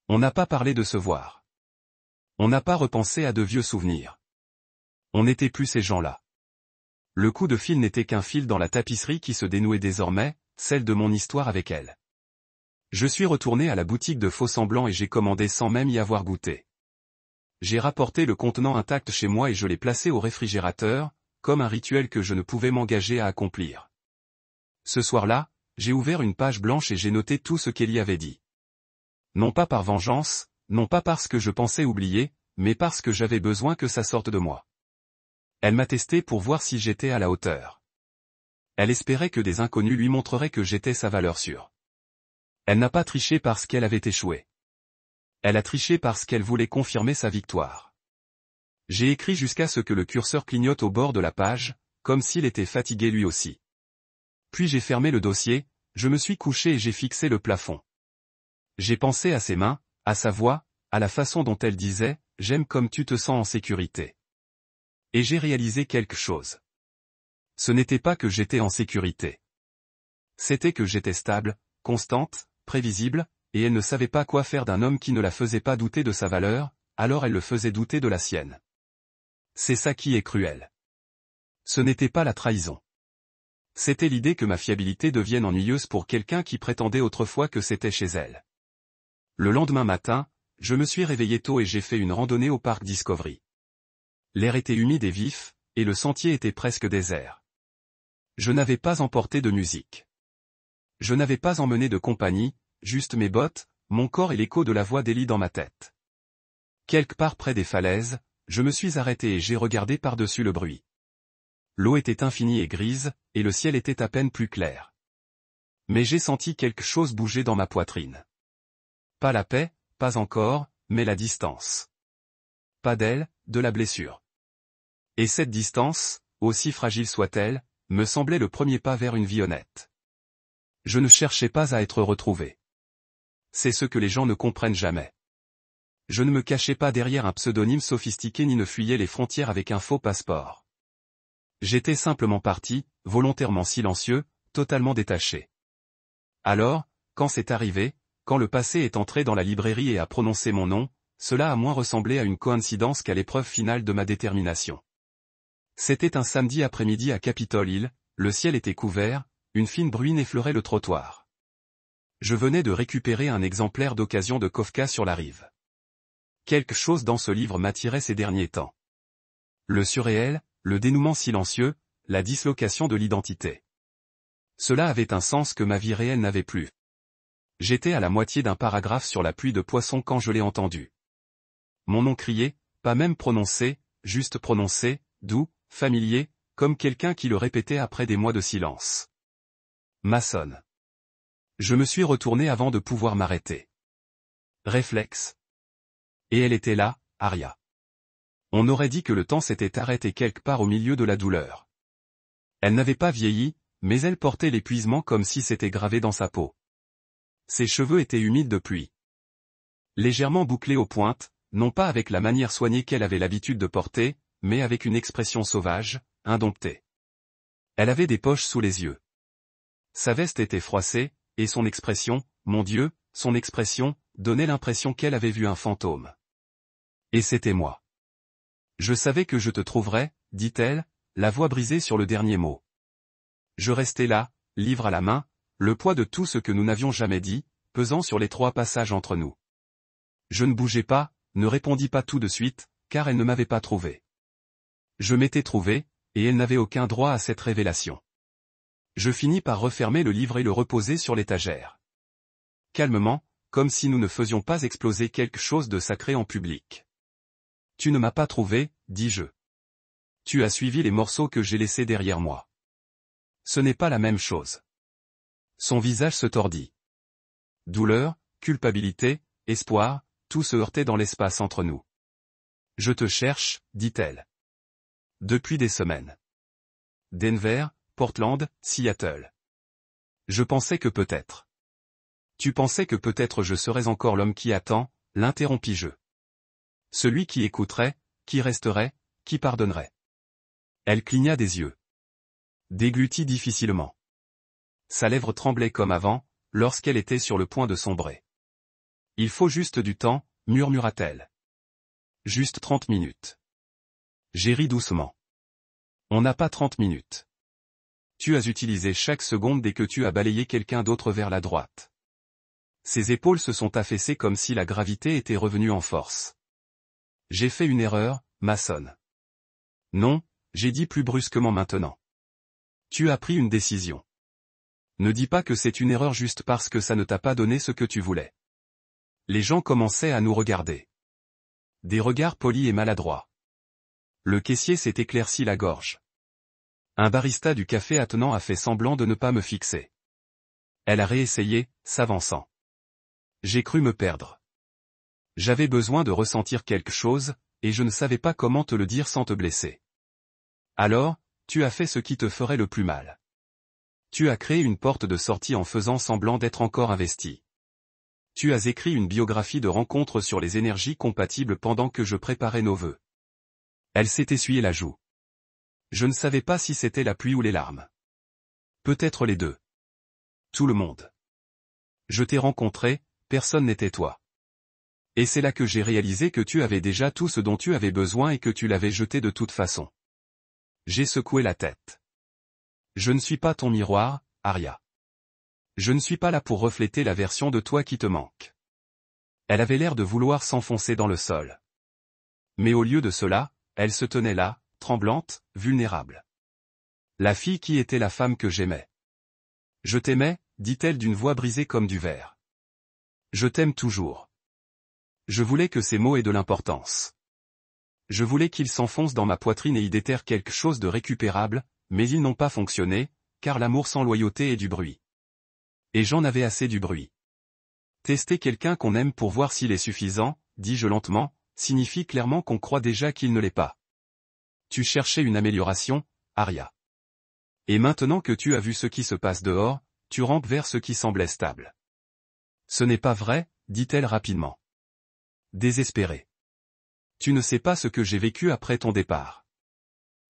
On n'a pas parlé de se voir. On n'a pas repensé à de vieux souvenirs. On n'était plus ces gens-là. Le coup de fil n'était qu'un fil dans la tapisserie qui se dénouait désormais, celle de mon histoire avec elle. Je suis retourné à la boutique de faux-semblants et j'ai commandé sans même y avoir goûté. J'ai rapporté le contenant intact chez moi et je l'ai placé au réfrigérateur, comme un rituel que je ne pouvais m'engager à accomplir. Ce soir-là, j'ai ouvert une page blanche et j'ai noté tout ce qu'Ellie avait dit. Non pas par vengeance, non pas parce que je pensais oublier, mais parce que j'avais besoin que ça sorte de moi. Elle m'a testé pour voir si j'étais à la hauteur. Elle espérait que des inconnus lui montreraient que j'étais sa valeur sûre. Elle n'a pas triché parce qu'elle avait échoué. Elle a triché parce qu'elle voulait confirmer sa victoire. J'ai écrit jusqu'à ce que le curseur clignote au bord de la page, comme s'il était fatigué lui aussi. Puis j'ai fermé le dossier, je me suis couché et j'ai fixé le plafond. J'ai pensé à ses mains, à sa voix, à la façon dont elle disait « J'aime comme tu te sens en sécurité ». Et j'ai réalisé quelque chose. Ce n'était pas que j'étais en sécurité. C'était que j'étais stable, constante, prévisible, et elle ne savait pas quoi faire d'un homme qui ne la faisait pas douter de sa valeur, alors elle le faisait douter de la sienne. C'est ça qui est cruel. Ce n'était pas la trahison. C'était l'idée que ma fiabilité devienne ennuyeuse pour quelqu'un qui prétendait autrefois que c'était chez elle. Le lendemain matin, je me suis réveillé tôt et j'ai fait une randonnée au parc Discovery. L'air était humide et vif, et le sentier était presque désert. Je n'avais pas emporté de musique. Je n'avais pas emmené de compagnie, juste mes bottes, mon corps et l'écho de la voix d'Ellie dans ma tête. Quelque part près des falaises, je me suis arrêté et j'ai regardé par-dessus le bruit. L'eau était infinie et grise, et le ciel était à peine plus clair. Mais j'ai senti quelque chose bouger dans ma poitrine. Pas la paix, pas encore, mais la distance. Pas d'elle, de la blessure. Et cette distance, aussi fragile soit-elle, me semblait le premier pas vers une vie honnête. Je ne cherchais pas à être retrouvé. C'est ce que les gens ne comprennent jamais. Je ne me cachais pas derrière un pseudonyme sophistiqué ni ne fuyais les frontières avec un faux passeport. J'étais simplement parti, volontairement silencieux, totalement détaché. Alors, quand c'est arrivé, quand le passé est entré dans la librairie et a prononcé mon nom, cela a moins ressemblé à une coïncidence qu'à l'épreuve finale de ma détermination. C'était un samedi après-midi à Capitol Hill, le ciel était couvert, une fine bruine effleurait le trottoir. Je venais de récupérer un exemplaire d'occasion de Kafka sur la rive. Quelque chose dans ce livre m'attirait ces derniers temps. Le surréel, le dénouement silencieux, la dislocation de l'identité. Cela avait un sens que ma vie réelle n'avait plus. J'étais à la moitié d'un paragraphe sur la pluie de poissons quand je l'ai entendu. Mon nom crié, pas même prononcé, juste prononcé, doux, familier, comme quelqu'un qui le répétait après des mois de silence. Mason. Je me suis retourné avant de pouvoir m'arrêter. Réflexe. Et elle était là, Aria. On aurait dit que le temps s'était arrêté quelque part au milieu de la douleur. Elle n'avait pas vieilli, mais elle portait l'épuisement comme si c'était gravé dans sa peau. Ses cheveux étaient humides de pluie. Légèrement bouclés aux pointes, non pas avec la manière soignée qu'elle avait l'habitude de porter, mais avec une expression sauvage, indomptée. Elle avait des poches sous les yeux. Sa veste était froissée, et son expression, mon Dieu, son expression, donnait l'impression qu'elle avait vu un fantôme. Et c'était moi. Je savais que je te trouverais, dit-elle, la voix brisée sur le dernier mot. Je restais là, livre à la main, le poids de tout ce que nous n'avions jamais dit, pesant sur les 3 passages entre nous. Je ne bougeais pas, ne répondis pas tout de suite, car elle ne m'avait pas trouvé. Je m'étais trouvé, et elle n'avait aucun droit à cette révélation. Je finis par refermer le livre et le reposer sur l'étagère. Calmement, comme si nous ne faisions pas exploser quelque chose de sacré en public. Tu ne m'as pas trouvé, dis-je. Tu as suivi les morceaux que j'ai laissés derrière moi. Ce n'est pas la même chose. Son visage se tordit. Douleur, culpabilité, espoir, tout se heurtait dans l'espace entre nous. Je te cherche, dit-elle. Depuis des semaines. Denver, Portland, Seattle. Je pensais que peut-être. Tu pensais que peut-être je serais encore l'homme qui attend, l'interrompis-je. Celui qui écouterait, qui resterait, qui pardonnerait. Elle cligna des yeux. Déglutit difficilement. Sa lèvre tremblait comme avant, lorsqu'elle était sur le point de sombrer. Il faut juste du temps, murmura-t-elle. Juste 30 minutes. J'ai ri doucement. On n'a pas 30 minutes. Tu as utilisé chaque seconde dès que tu as balayé quelqu'un d'autre vers la droite. Ses épaules se sont affaissées comme si la gravité était revenue en force. J'ai fait une erreur, Mason. Non, j'ai dit plus brusquement maintenant. Tu as pris une décision. Ne dis pas que c'est une erreur juste parce que ça ne t'a pas donné ce que tu voulais. Les gens commençaient à nous regarder. Des regards polis et maladroits. Le caissier s'est éclairci la gorge. Un barista du café attenant a fait semblant de ne pas me fixer. Elle a réessayé, s'avançant. J'ai cru me perdre. J'avais besoin de ressentir quelque chose, et je ne savais pas comment te le dire sans te blesser. Alors, tu as fait ce qui te ferait le plus mal. Tu as créé une porte de sortie en faisant semblant d'être encore investi. Tu as écrit une biographie de rencontres sur les énergies compatibles pendant que je préparais nos vœux. Elle s'est essuyée la joue. Je ne savais pas si c'était la pluie ou les larmes. Peut-être les deux. Tout le monde. Je t'ai rencontré, personne n'était toi. Et c'est là que j'ai réalisé que tu avais déjà tout ce dont tu avais besoin et que tu l'avais jeté de toute façon. J'ai secoué la tête. Je ne suis pas ton miroir, Aria. Je ne suis pas là pour refléter la version de toi qui te manque. Elle avait l'air de vouloir s'enfoncer dans le sol. Mais au lieu de cela, elle se tenait là, tremblante, vulnérable. La fille qui était la femme que j'aimais. Je t'aimais, dit-elle d'une voix brisée comme du verre. Je t'aime toujours. Je voulais que ces mots aient de l'importance. Je voulais qu'ils s'enfoncent dans ma poitrine et y déterrent quelque chose de récupérable, mais ils n'ont pas fonctionné, car l'amour sans loyauté est du bruit. Et j'en avais assez du bruit. Tester quelqu'un qu'on aime pour voir s'il est suffisant, dis-je lentement, signifie clairement qu'on croit déjà qu'il ne l'est pas. Tu cherchais une amélioration, Aria. Et maintenant que tu as vu ce qui se passe dehors, tu rampes vers ce qui semblait stable. Ce n'est pas vrai, dit-elle rapidement. Désespérée. Tu ne sais pas ce que j'ai vécu après ton départ.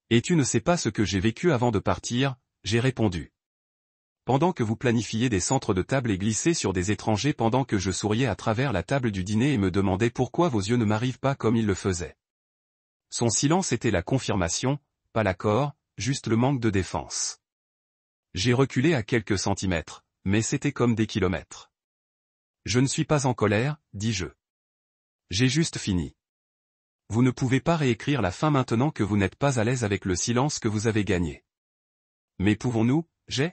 Et tu ne sais pas ce que j'ai vécu avant de partir, j'ai répondu. Pendant que vous planifiez des centres de table et glissez sur des étrangers pendant que je souriais à travers la table du dîner et me demandais pourquoi vos yeux ne m'arrivent pas comme ils le faisaient. Son silence était la confirmation, pas l'accord, juste le manque de défense. J'ai reculé à quelques centimètres, mais c'était comme des kilomètres. Je ne suis pas en colère, dis-je. J'ai juste fini. Vous ne pouvez pas réécrire la fin maintenant que vous n'êtes pas à l'aise avec le silence que vous avez gagné. Mais pouvons-nous, j'ai